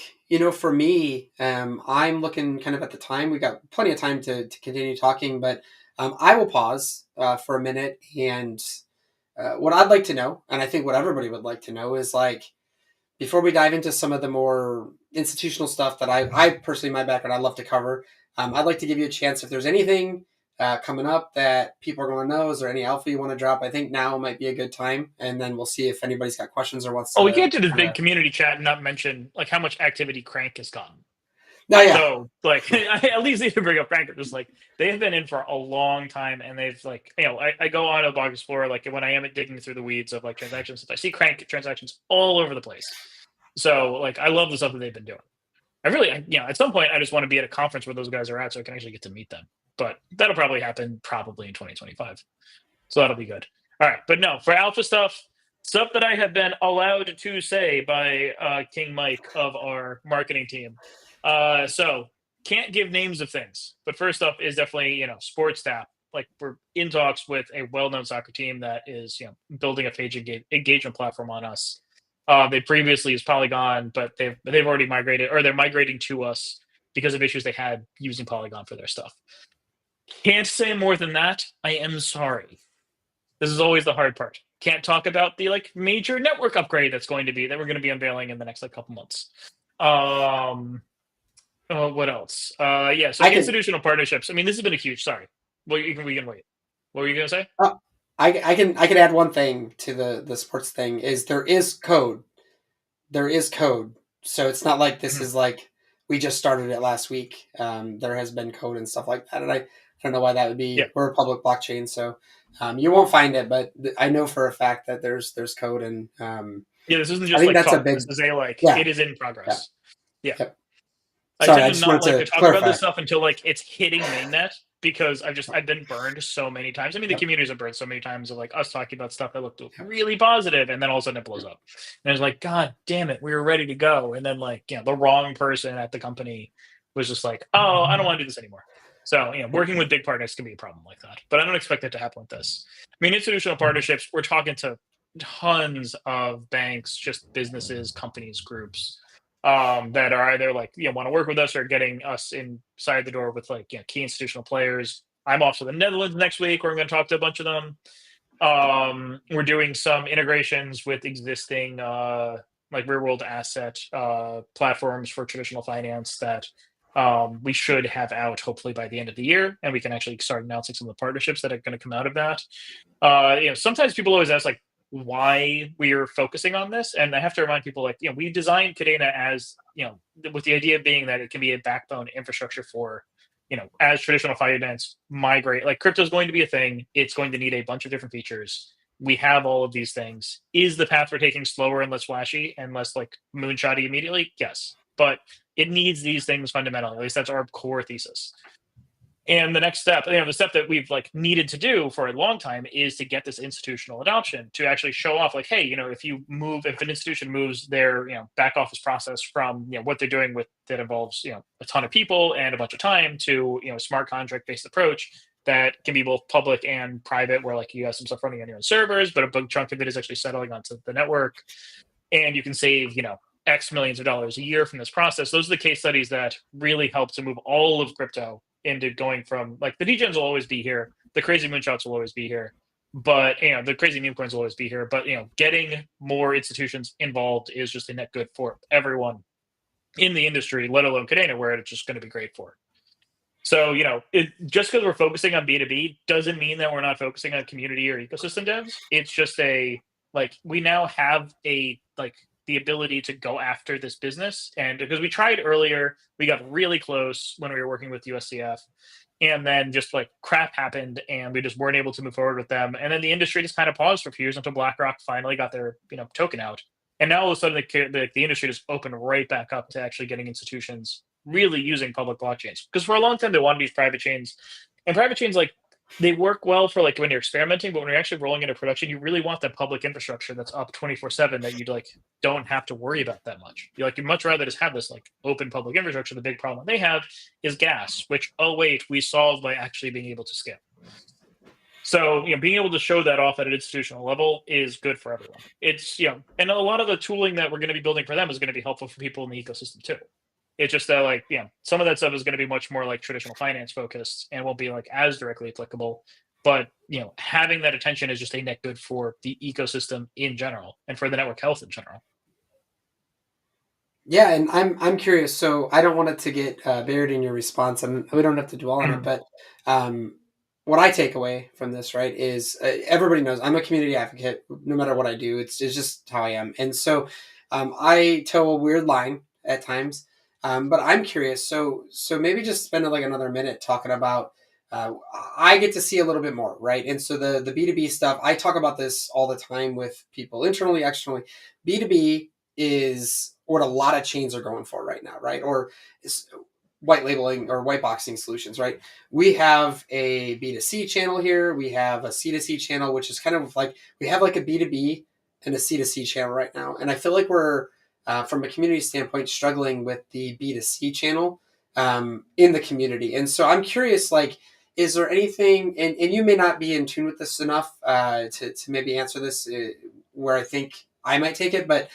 for me, I'm looking kind of at the time. We got plenty of time to continue talking, but I will pause for a minute. And what I'd like to know, and I think what everybody would like to know, is like, before we dive into some of the more institutional stuff that I personally, my background, I love to cover, I'd like to give you a chance if there's anything coming up that people are going to know. Is there any alpha you want to drop? I think now might be a good time, and then we'll see if anybody's got questions or wants Oh, we to can't do this kind big of. community chat and not mention like how much activity Crank has gotten. No, yeah, So, like, yeah, I at least need to bring up Crank. Just like they have been in for a long time, and they've like, I go on a Blog Explorer like when I am digging through the weeds of like transactions. I see Crank transactions all over the place. So, like, I love the stuff that they've been doing. I really, at some point, I just want to be at a conference where those guys are at, so I can actually get to meet them. But that'll probably happen probably in 2025. So that'll be good. All right, but no, for alpha stuff that I have been allowed to say by King Mike of our marketing team. So can't give names of things, but first up is definitely sports staff. Like we're in talks with a well-known soccer team that is building a page engagement platform on us. They previously used Polygon, but they've already migrated, or they're migrating to us because of issues they had using Polygon for their stuff. Can't say more than that. I am sorry. This is always the hard part. Can't talk about the like major network upgrade that we're going to be unveiling in the next like couple months. Um, what else? Yeah. So I can. institutional partnerships. I mean, this has been a huge. Sorry. Well, we can wait. What were you going to say? Uh, I can add one thing to the sports thing is there is code. So it's not like this Mhm. is like we just started it last week. There has been code and stuff like that, and I don't know why that would Yeah. be. We're a public blockchain, so you won't find it, but I know for a fact that there's code, and Yeah. This isn't I just think like that's a talk. This big. is a like Yeah, it is in yeah, progress. Yeah. yep. I Sorry, tend I to just not wanted like to to talk about clarify. this stuff until like it's hitting mainnet because I've been burned so many times. I mean, the Yep, communities have burned so many times of like us talking about stuff that looked yep. really positive, and then all of a sudden it blows up. And it's like, God damn it, we were ready to go, and then like the wrong person at the company was just like, oh, I don't want to do this anymore. So working with big partners can be a problem like that, but I don't expect it to happen with this. I mean, institutional partnerships, we're talking to tons of banks, just businesses, companies, groups that are either like want to work with us or getting us inside the door with like key institutional players. I'm off to the Netherlands next week where I'm going to talk to a bunch of them. We're doing some integrations with existing like real world asset platforms for traditional finance that we should have out hopefully by the end of the year, and we can actually start announcing some of the partnerships that are going to come out of that. Sometimes people always ask like why we are focusing on this, and I have to remind people like we designed Kadena as with the idea being that it can be a backbone infrastructure for as traditional finance migrate. Like crypto is going to be a thing, it's going to need a bunch of different features. We have all of these things. Is the path we're taking slower and less flashy and less like moonshotty immediately? Yes, but it needs these things fundamentally. At least that's our core thesis. And the next step, the step that we've like needed to do for a long time is to get this institutional adoption to actually show off like, hey, if an institution moves their, back office process from, what they're doing with that involves, a ton of people and a bunch of time to, a smart contract based approach that can be both public and private, where like you have some stuff running on your own servers, but a big chunk of it is actually settling onto the network. And you can save, X millions of dollars a year from this process. Those are the case studies that really help to move all of crypto into going from like the degens will always be here, the crazy moonshots will always be here, but the crazy meme coins will always be here. But getting more institutions involved is just a net good for everyone in the industry, let alone Kadena, where it's just going to be great for. So, just because we're focusing on B2B doesn't mean that we're not focusing on community or ecosystem devs. It's just we now have the ability to go after this business. And because we tried earlier, we got really close when we were working with USCF. And then just like crap happened and we just weren't able to move forward with them. And then the industry just kind of paused for a few years until BlackRock finally got their, token out. And now all of a sudden the industry just opened right back up to actually getting institutions really using public blockchains. Because for a long time they wanted to use private chains, and private chains they work well for like when you're experimenting, but when you're actually rolling into production, you really want that public infrastructure that's up 24/7 that you don't have to worry about that much. You'd much rather just have this open public infrastructure. The big problem they have is gas, which we solved by actually being able to scale. So, being able to show that off at an institutional level is good for everyone. It's, and a lot of the tooling that we're going to be building for them is going to be helpful for people in the ecosystem too. It's just that, some of that stuff is going to be much more like traditional finance focused and won't be as directly applicable. But, having that attention is just a net good for the ecosystem in general and for the network health in general. Yeah, and I'm curious. So I don't want it to get buried in your response, and we don't have to dwell on it. But um, what I take away from this, right, is everybody knows I'm a community advocate. No matter what I do, it's just how I am. And so I toe a weird line at times. But I'm curious. So maybe just spend like another minute talking about. I get to see a little bit more, right? And so the B2B stuff, I talk about this all the time with people internally, externally. B2B is what a lot of chains are going for right now, right? Or white labeling or white boxing solutions, right? We have a B2C channel here. We have a C2C channel, which is kind of like we have like a B2B and a C2C channel right now. And I feel like we're, from a community standpoint, struggling with the B2C channel in the community. And so I'm curious, is there anything, and you may not be in tune with this enough to maybe answer this where I think I might take it, but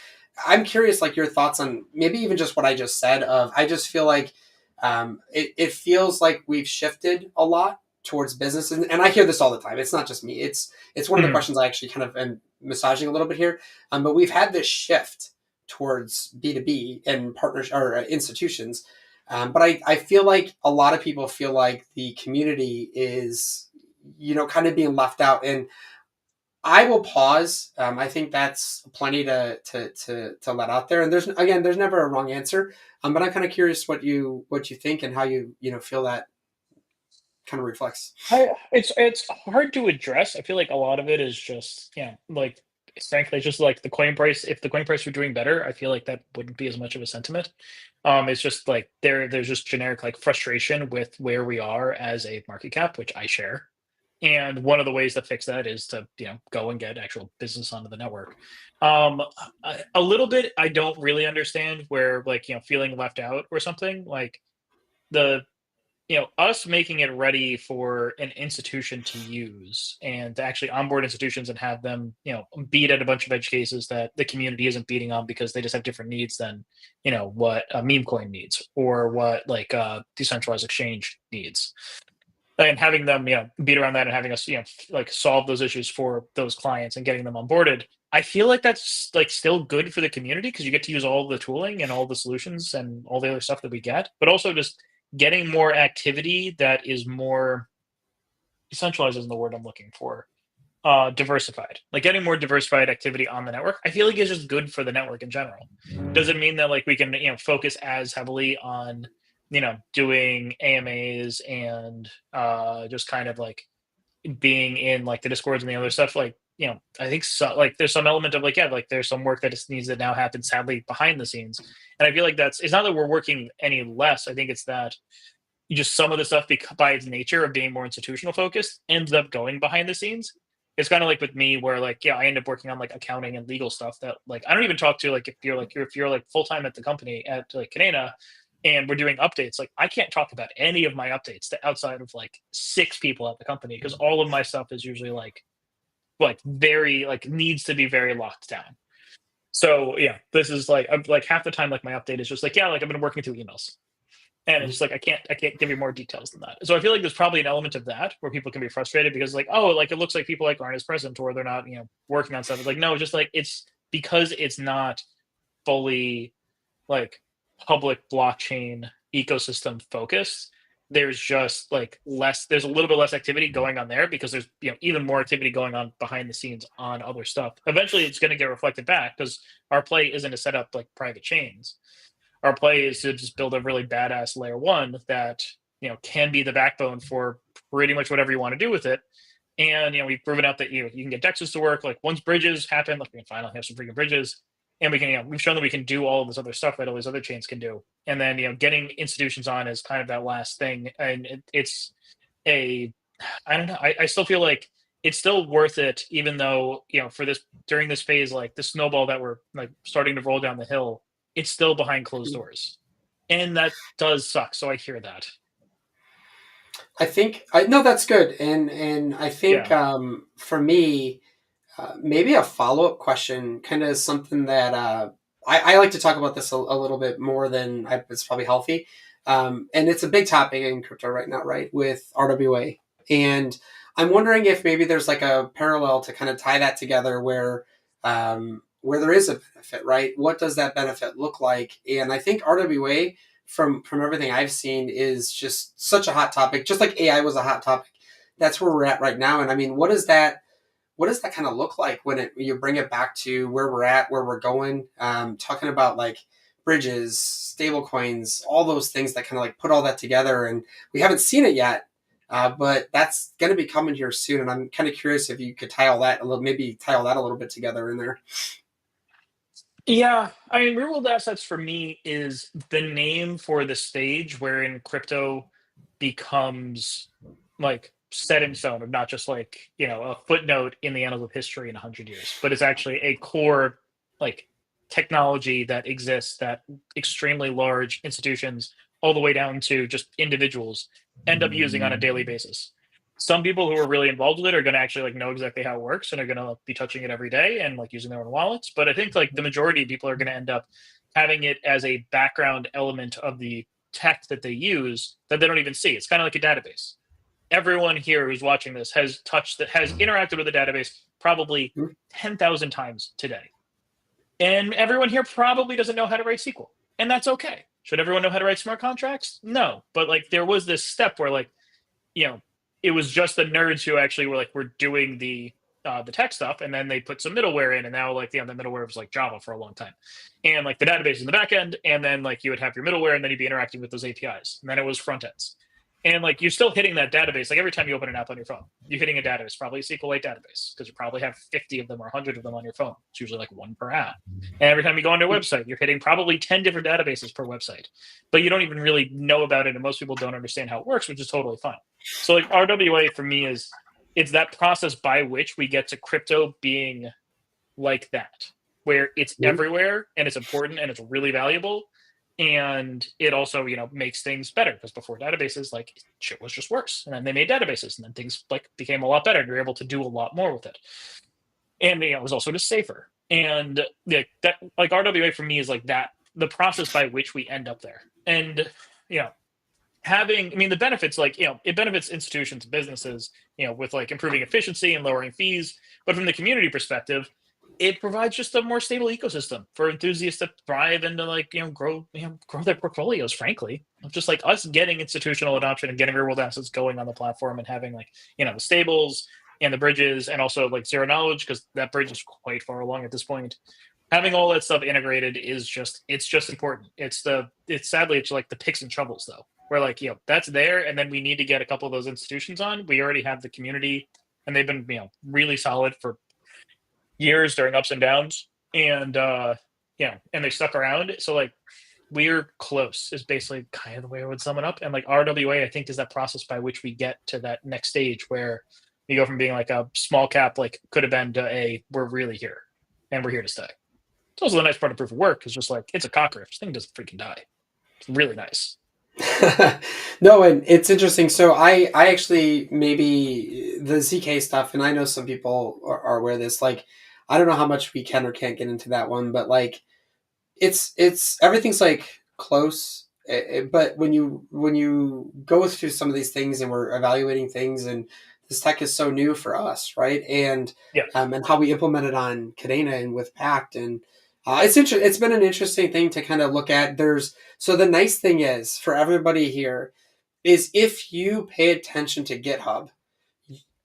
I'm curious, your thoughts on maybe even just what I just said. I just feel like it feels like we've shifted a lot towards business, and I hear this all the time. It's not just me. It's one of the questions I actually kind of am massaging a little bit here. But we've had this shift towards B2B and partners or institutions. But I feel like a lot of people feel like the community is, kind of being left out. And I will pause. I think that's plenty to let out there. And there's never a wrong answer. But I'm kind of curious what you think and how you feel that kind of reflects. It's hard to address. I feel like a lot of it is just frankly it's just like the coin price. If the coin price were doing better, I feel like that wouldn't be as much of a sentiment. It's just there's just generic frustration with where we are as a market cap, which I share. And one of the ways to fix that is to go and get actual business onto the network. A little bit I don't really understand where feeling left out or something the us making it ready for an institution to use and to actually onboard institutions and have them, beat at a bunch of edge cases that the community isn't beating on because they just have different needs than, what a meme coin needs or what decentralized exchange needs. And having them, beat around that and having us, solve those issues for those clients and getting them onboarded. I feel like that's still good for the community because you get to use all the tooling and all the solutions and all the other stuff that we get, but also just getting more activity that is more decentralized isn't the word I'm looking for. Diversified, getting more diversified activity on the network. I feel like it's just good for the network in general. Doesn't mean that we can focus as heavily on doing AMAs and just kind of being in the discords and the other stuff. I think so. There's some element of there's some work that just needs to now happen sadly behind the scenes. And I feel like it's not that we're working any less. I think it's that just some of the stuff by its nature of being more institutional focused ends up going behind the scenes. It's kind of like with me where I end up working on accounting and legal stuff that I don't even talk to if you're full time at the company at Kadena and we're doing updates, I can't talk about any of my updates to outside of 6 people at the company because all of my stuff is usually very needs to be very locked down. So yeah, this is half the time my update is just I've been working through emails. And it's just I can't give you more details than that. So I feel like there's probably an element of that where people can be frustrated because it looks like people aren't as present or they're not, working on stuff. It's no, just it's because it's not fully public blockchain ecosystem focused, there's just like less, there's a little bit less activity going on there because there's, even more activity going on behind the scenes on other stuff. Eventually it's going to get reflected back because our play isn't to set up like private chains. Our play is to just build a really badass layer one that, can be the backbone for pretty much whatever you want to do with it. And we've proven out that you can get dexes to work. Like once bridges happen, like we can finally have some freaking bridges, and we can we've shown that we can do all of this other stuff that all these other chains can do. And then getting institutions on is kind of that last thing, and it's a I don't know. I still feel like it's still worth it, even though for this during this phase, like the snowball that we're like starting to roll down the hill, it's still behind closed doors, and that does suck. So I hear that. I think I no, that's good, and I think Yeah. for me, maybe a follow up question, kind of something that I like to talk about this a little bit more than it's probably healthy, and it's a big topic in crypto right now, right? With RWA, and I'm wondering if maybe there's like a parallel to kind of tie that together, where there is a benefit, right? What does that benefit look like? And I think RWA, from everything I've seen, is just such a hot topic, just like AI was a hot topic. That's where we're at right now, and I mean, what does that kind of look like when you bring it back to where we're at, where we're going? Talking about like bridges, stable coins, all those things that kind of like put all that together. And we haven't seen it yet, but that's going to be coming here soon. And I'm kind of curious if you could tie all that a little, maybe tie all that a little bit together in there. Yeah, I mean, real world assets for me is the name for the stage wherein crypto becomes like set in stone, of not just like a footnote in the annals of history in 100 years, but it's actually a core like technology that exists that extremely large institutions, all the way down to just individuals, end up using on a daily basis. Some people who are really involved with it are going to actually like know exactly how it works and are going to like, be touching it every day and like using their own wallets. But I think like the majority of people are going to end up having it as a background element of the tech that they use that they don't even see. It's kind of like a database. Everyone here who's watching this has touched that, has interacted with the database probably Hmm? 10,000 times today. And everyone here probably doesn't know how to write SQL. And that's okay. Should everyone know how to write smart contracts? No. But like there was this step where like you know, it was just the nerds who actually were like, we're doing the tech stuff, and then they put some middleware in, and now like the middleware was like Java for a long time, and like the database in the back end, and then like you would have your middleware, and then you'd be interacting with those APIs, and then it was front ends, and like you're still hitting that database. Like every time you open an app on your phone, you're hitting a database, probably a SQLite database, because you probably have 50 of them or 100 of them on your phone. It's usually like one per app. And every time you go on their website, you're hitting probably 10 different databases per website, but you don't even really know about it, and most people don't understand how it works, which is totally fine. So like RWA for me is it's that process by which we get to crypto being like that, where it's Hmm? everywhere and it's important and it's really valuable. And it also, makes things better because before databases, like shit was just worse. And then they made databases and then things like became a lot better. And you're able to do a lot more with it. And it was also just safer. And that like RWA for me is like that, the process by which we end up there. And you know, having I mean the benefits, like it benefits institutions, businesses, with like improving efficiency and lowering fees. But from the community perspective, it provides just a more stable ecosystem for enthusiasts to thrive and to like grow their portfolios, frankly, of just like us getting institutional adoption and getting real world assets going on the platform, and having like the stables and the bridges, and also like zero knowledge, because that bridge is quite far along at this point. Having all that stuff integrated is just important. It's sadly it's like the picks and shovels though, where like that's there, and then we need to get a couple of those institutions on. We already have the community, and they've been really solid for years during ups and downs, and and they stuck around. So like we're close is basically kind of the way I would sum it up. And like RWA, I think, is that process by which we get to that next stage where we go from being like a small cap, like could have been, to a we're really here and we're here to stay. It's also the nice part of proof of work, is just like it's a cockroach. This thing doesn't freaking die. It's really nice. No, and it's interesting. So I actually, maybe the ZK stuff, and I know some people are aware of this. Like, I don't know how much we can or can't get into that one, but like, it's everything's like close. But when you go through some of these things, and we're evaluating things, and this tech is so new for us, right? And Yeah. and how we implement it on Kadena and with Pact, and It's been an interesting thing to kind of look at. So the nice thing is for everybody here is if you pay attention to GitHub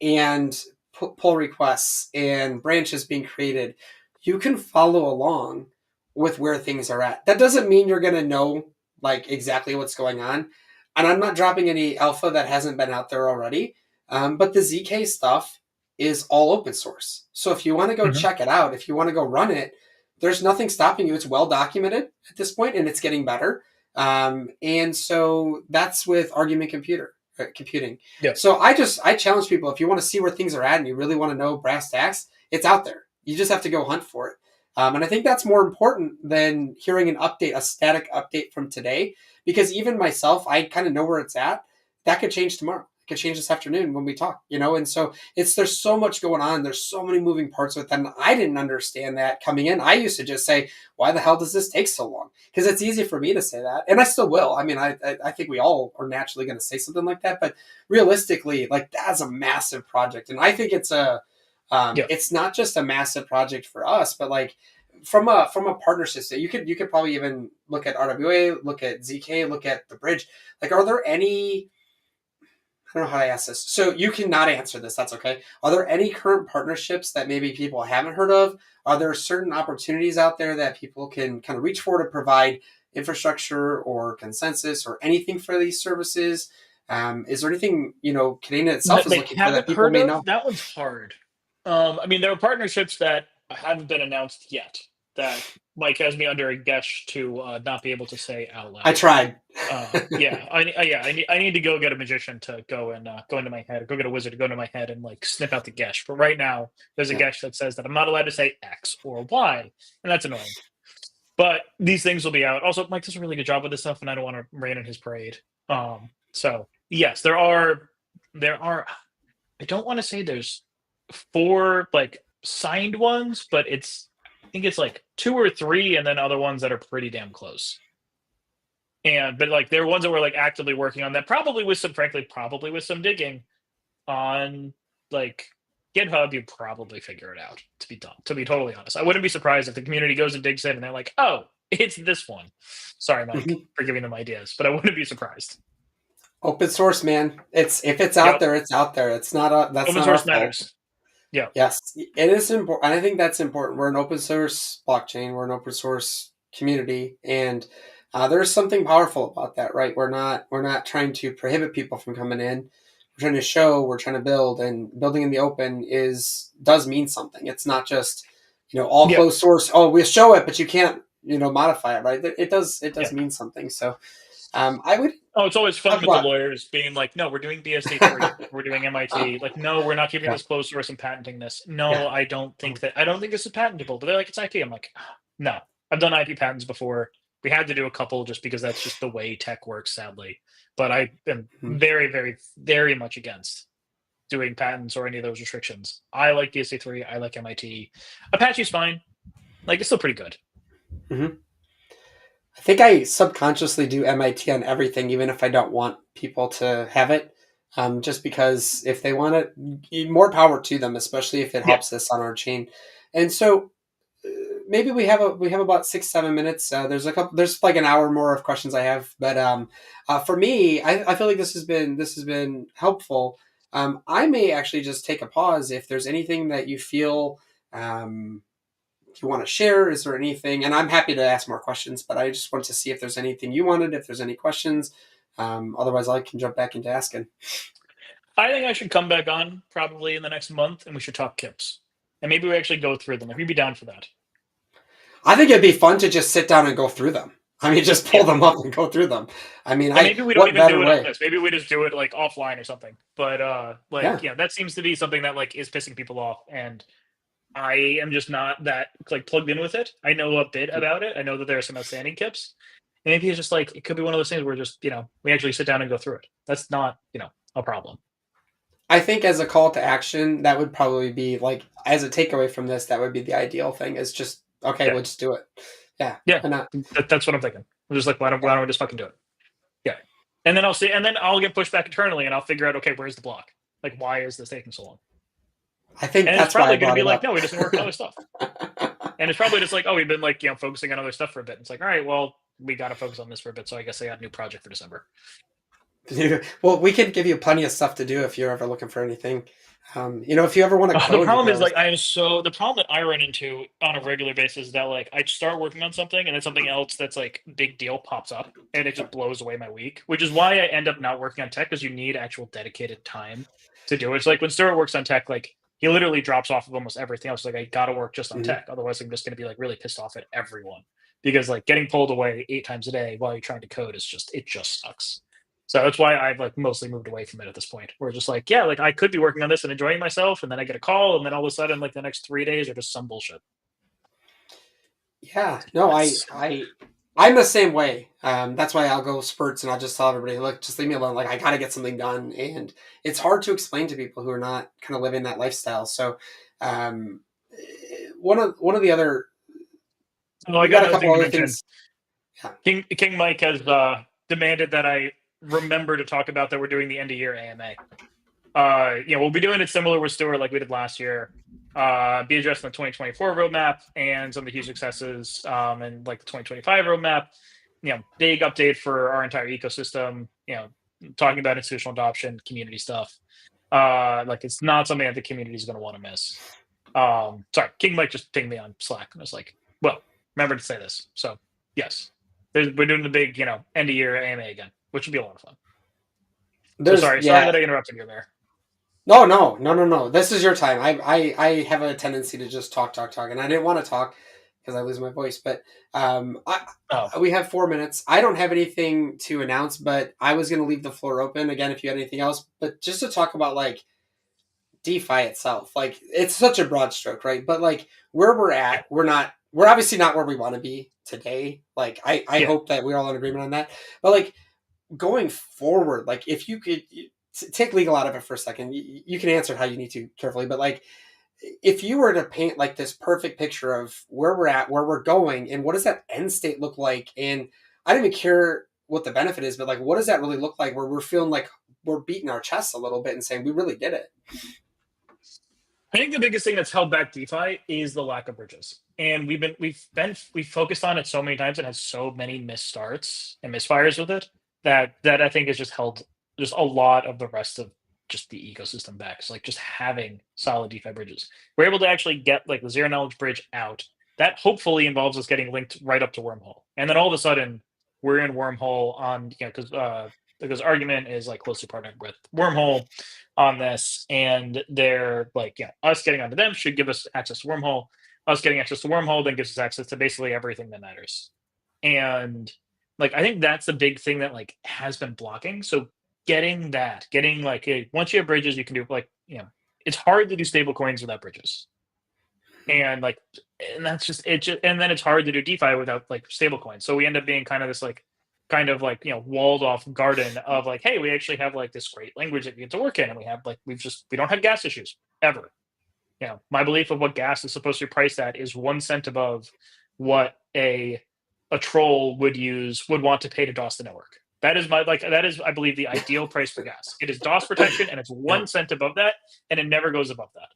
and pull requests and branches being created, you can follow along with where things are at. That doesn't mean you're going to know like exactly what's going on. And I'm not dropping any alpha that hasn't been out there already. But the ZK stuff is all open source. So if you want to go Mhm. check it out, if you want to go run it, there's nothing stopping you. It's well documented at this point and it's getting better. And so that's with argument computing. Yeah. So I challenge people, if you want to see where things are at and you really want to know brass tacks, it's out there. You just have to go hunt for it. And I think that's more important than hearing an update, a static update from today, because even myself, I kind of know where it's at. That could change tomorrow. It could change this afternoon when we talk, And so there's so much going on. There's so many moving parts with it. And I didn't understand that coming in. I used to just say, why the hell does this take so long? Because it's easy for me to say that. And I still will. I mean, I think we all are naturally going to say something like that. But realistically, like that's a massive project. And I think Yeah. it's not just a massive project for us, but like from a partnership, so you could probably even look at RWA, look at ZK, look at the bridge. Like, are there any? I don't know how to ask this. So you cannot answer this. That's okay. Are there any current partnerships that maybe people haven't heard of? Are there certain opportunities out there that people can kind of reach for to provide infrastructure or consensus or anything for these services? Is there anything Kadena itself That is they looking for that haven't people heard may of, know? that one's hard. I mean, there are partnerships that haven't been announced yet that Mike has me under a gush to not be able to say out I loud. tried. Yeah, I need to go get a magician to go and go into my head, go get a wizard to go into my head and like snip out the gesh. But right now, there's a Yeah. gesh that says that I'm not allowed to say X or Y, and that's annoying. But these things will be out. Also, Mike does a really good job with this stuff, and I don't want to rain on his parade. So yes, there are. I don't want to say there's four like signed ones, but I think it's like two or three, and then other ones that are pretty damn close. But like there are ones that we're like actively working on that probably with some, frankly, probably with some digging on like GitHub, you probably figure it out. To be totally honest, I wouldn't be surprised if the community goes and digs in and they're like, "Oh, it's this one." Sorry, Mike, Mhm. for giving them ideas, but I wouldn't be surprised. Open source, man. It's if it's out Yep, there, it's out there. That's open not our source fault. matters. Yeah, Yes, it is important. I think that's important. We're an open source blockchain. We're an open source community, and there's something powerful about that, right? We're not trying to prohibit people from coming in. We're trying to show. We're trying to build, and building in the open does mean something. It's not just all yeah, closed source. Oh, we show it, but you can't modify it, right? It does yeah. mean something. So I would Oh, it's always fun talk with the about lawyers being like, "No, we're doing BSD 3. We're doing MIT. Like, no, we're not keeping yeah, this closed source and patenting this. yeah. No, I don't think this is patentable." But they're like, "It's IP." I'm like, "No, I've done IP patents before. We had to do a couple just because that's just the way tech works, sadly. But I am Mhm. very, very, very much against doing patents or any of those restrictions. I like BSD 3. I like MIT. Apache's fine. Like, it's still pretty good. Mhm. I think I subconsciously do MIT on everything, even if I don't want people to have it. Just because if they want it, more power to them, especially if it Yeah, helps us on our chain. And so maybe we have about 6 7 minutes. There's like an hour more of questions I have, but for me, I feel like this has been helpful. I may actually just take a pause if there's anything that you feel. Um, you want to share? Is there anything? And I'm happy to ask more questions, but I just want to see if there's anything you wanted, if there's any questions. Otherwise, I can jump back into asking. I think I should come back on probably in the next month, and we should talk kips, and maybe we actually go through them. If you'd be down for that. I think it'd be fun to just sit down and go through them. I mean, just pull Yeah. them up and go through them. I mean, And maybe we don't what even better do it on way? this. Maybe we just do it like offline or something. But Yeah. like yeah, that seems to be something that like is pissing people off, and I am just not that like plugged in with it. I know a bit about it. I know that there are some outstanding tips. And maybe it's just like it could be one of those things where just, we actually sit down and go through it. That's not, a problem. I think as a call to action, that would probably be like as a takeaway from this, that would be the ideal thing. Is just okay, Yeah. we'll just do it. Yeah, Yeah. why not? That's what I'm thinking. I'm just like, why Yeah, don't we just fucking do it? Yeah. And then I'll see, and then I'll get pushed back internally and I'll figure out, okay, where's the block? Like, why is this taking so long? I think And it's that's why I probably going to brought be it like, up. no, it doesn't work on other stuff. And it's probably just like, oh, we've been like, focusing on other stuff for a bit. It's like, all right, well, we got to focus on this for a bit. So I guess I got a new project for December. Well, we could give you plenty of stuff to do if you're ever looking for anything. If you ever want to The code, you problem could is always. like the problem that I run into on a regular basis is that like I start working on something and then something else that's like big deal pops up and it just blows away my week, which is why I end up not working on tech because you need actual dedicated time to do it. It's like when Stuart works on tech, like he literally drops off of almost everything else. Like I gotta work just on Mhm. tech, otherwise I'm just gonna be like really pissed off at everyone because like getting pulled away 8 times a day while you're trying to code is just sucks. So that's why I've like mostly moved away from it at this point. We're just like, yeah, like I could be working on this and enjoying myself, and then I get a call, and then all of a sudden, like the next 3 days are just some bullshit. Yeah, no, It's I'm the same way. That's why I'll go spurts and I'll just tell everybody, look, just leave me alone. Like I got to get something done, and it's hard to explain to people who are not kind of living that lifestyle. So, um, one of the other, oh, I we got got a another couple thing to other mention. things. Yeah. King Mike has demanded that I remember to talk about that we're doing the end of year AMA. We'll be doing it similar with Stewart like we did last year. Be addressing the 2024 roadmap and some of the huge successes, and like the 2025 roadmap. Big update for our entire ecosystem. Talking about institutional adoption, community stuff. Like it's not something that the community is going to want to miss. Sorry, King Mike just pinged me on Slack and I was like, "Well, remember to say this." So yes, we're doing the big, end of year AMA again, which would be a lot of fun. So There's sorry yeah. that I interrupted you there. No, no, no, no, no. This is your time. I have a tendency to just talk, talk, talk, and I didn't want to talk because I lose my voice. But Oh, we have 4 minutes. I don't have anything to announce, but I was going to leave the floor open again if you had anything else. But just to talk about like DeFi itself, like it's such a broad stroke, right? But like where we're yeah, at, we're obviously not where we want to be today. Like I yeah. hope that we're all in agreement on that. But like going forward, like if you could take legal out of it for a second, you can answer how you need to carefully, but like if you were to paint like this perfect picture of where we're at, where we're going, and what does that end state look like, and I don't even care what the benefit is, but like what does that really look like where we're feeling like we're beating our chests a little bit and saying we really did it. I think the biggest thing that's held back DeFi is the lack of bridges. And we've focused on it so many times and had so many misstarts and misfires with it that I think has just held just a lot of the rest of just the ecosystem back. So like just having solid DeFi bridges. We're able to actually get like the zero knowledge bridge out. That hopefully involves us getting linked right up to Wormhole. And then all of a sudden we're in Wormhole on because Argument is like closely partnered with Wormhole on this, and they're like, us getting onto them should give us access to Wormhole. Us getting access to Wormhole then gives us access to basically everything that matters. And like, I think that's the big thing that like has been blocking. So getting like, once you have bridges, you can do like, it's hard to do stable coins without bridges. And like, and that's just it. And then it's hard to do DeFi without like stablecoins. So we end up being kind of like walled off garden of like, hey, we actually have like this great language that you get to work in, and we have like we don't have gas issues ever. My belief of what gas is supposed to be priced at is 1 cent above what a troll would want to pay to DOS the network. That is I believe the ideal price for gas. It is DOS protection, and it's Yeah. 1 cent above that, and it never goes above that.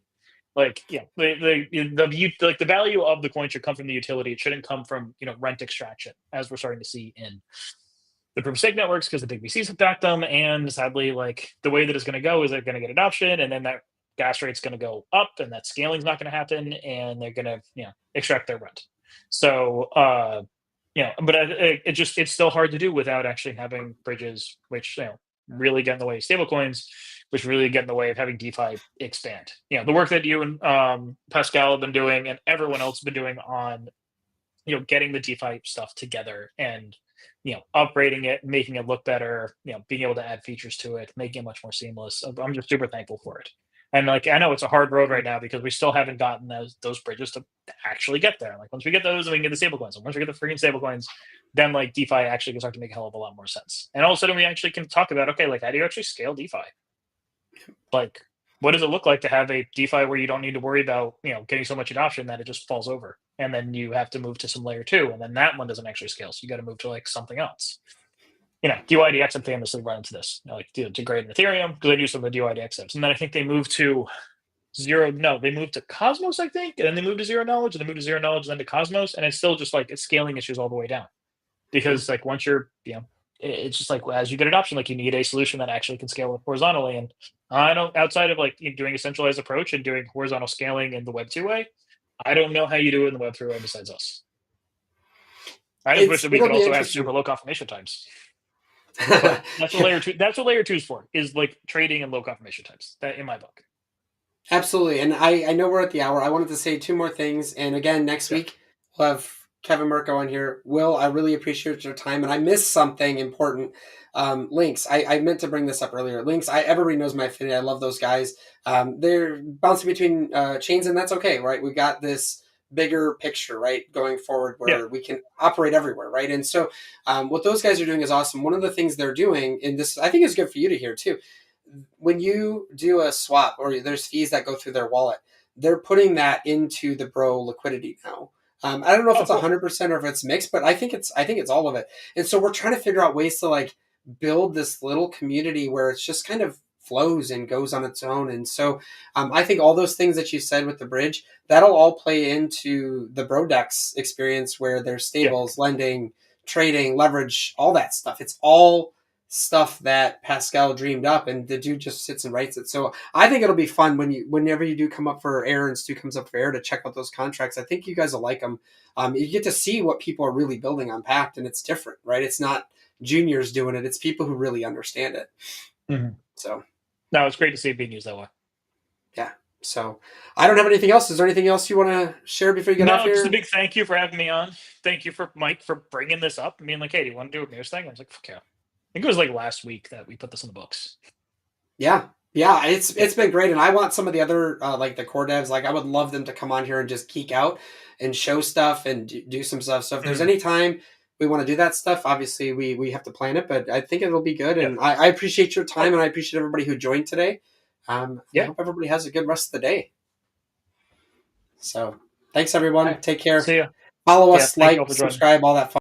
Like like the value of the coin should come from the utility. It shouldn't come from rent extraction, as we're starting to see in the proof of stake networks because the big VCs have backed them. And sadly, like the way that it's going to go is they're going to get adoption, and then that gas rate's going to go up, and that scaling's not going to happen, and they're going to extract their rent. So but it's still hard to do without actually having bridges, which really get in the way of stablecoins, which really get in the way of having DeFi expand. The work that you and Pascal have been doing, and everyone else has been doing on getting the DeFi stuff together and upgrading it, making it look better, being able to add features to it, making it much more seamless. I'm just super thankful for it. And like I know it's a hard road right now because we still haven't gotten those bridges to actually get there. Like once we get those, we can get the stablecoins. And once we get the freaking stablecoins, then like DeFi actually can start to make a hell of a lot more sense. And all of a sudden we actually can talk about, okay, like how do you actually scale DeFi? Like what does it look like to have a DeFi where you don't need to worry about getting so much adoption that it just falls over, and then you have to move to some layer 2, and then that one doesn't actually scale, so you got to move to like something else. DYDX and famously run into this, like to degrade in Ethereum because they do some of the DYDX steps, and then I think they moved to Zero. No, they moved to Cosmos, I think, and then they moved to Zero Knowledge, and they moved to Zero Knowledge, and then to Cosmos, and it's still just like it's scaling issues all the way down Hmm. because like once you're, it's just like as you get adoption, like you need a solution that actually can scale horizontally. And I don't, outside of like doing a centralized approach and doing horizontal scaling in the Web 2 way, I don't know how you do it in the Web 3 way besides us. I just wish that we It'll could be also have super interesting. low confirmation times. But that's what layer two. That's what layer two is for. Is like trading and low confirmation times. That in my book. Absolutely. And I know we're at the hour. I wanted to say two more things. And again, next Yeah. week, we'll have Kevin Mirko on here. Will, I really appreciate your time. And I missed something important. Links. I meant to bring this up earlier. Links. Everybody knows my affinity. I love those guys. They're bouncing between chains, and that's okay, right? We got this bigger picture, right, going forward Yeah. where we can operate everywhere, right? And so what those guys are doing is awesome. One of the things they're doing, and this I think is good for you to hear too, when you do a swap or there's fees that go through their wallet, they're putting that into the Bro liquidity now. I don't know if Oh, it's cool. 100% or if it's mixed, but I think it's all of it. And so we're trying to figure out ways to like build this little community where it's just kind of flows and goes on its own. And so I think all those things that you said with the bridge, that'll all play into the Brodex experience where there's Yeah. stables, lending, trading, leverage, all that stuff. It's all stuff that Pascal dreamed up, and the dude just sits and writes it. So I think it'll be fun whenever you do come up for air and Stu comes up for air to check out those contracts. I think you guys will like them. You get to see what people are really building on Pact, and it's different, right? It's not juniors doing it; it's people who really understand it. Mm-hmm. So No, it's great to see it being used that way. yeah. So I don't have anything else. Is there anything else you want to share before you get off No, just a here? big thank you for having me on. Thank you for Mike for bringing this up and being like, "Hey, do you want to do a news thing?" I was like, "Fuck yeah!" I think it was like last week that we put this in the books. Yeah, yeah, Yeah. it's been great, and I want some of the other like the core devs. Like, I would love them to come on here and just geek out and show stuff and do some stuff. So if there's Mm-hmm. any time we want to do that stuff, obviously we have to plan it. But I think it'll be good, Yeah. and I appreciate your Oh, time, and I appreciate everybody who joined today. And I yeah. hope everybody has a good rest of the day. So thanks All everyone. right. Take care. See ya. Follow Yeah. us, Thank you all like, for joining. subscribe, all that fun.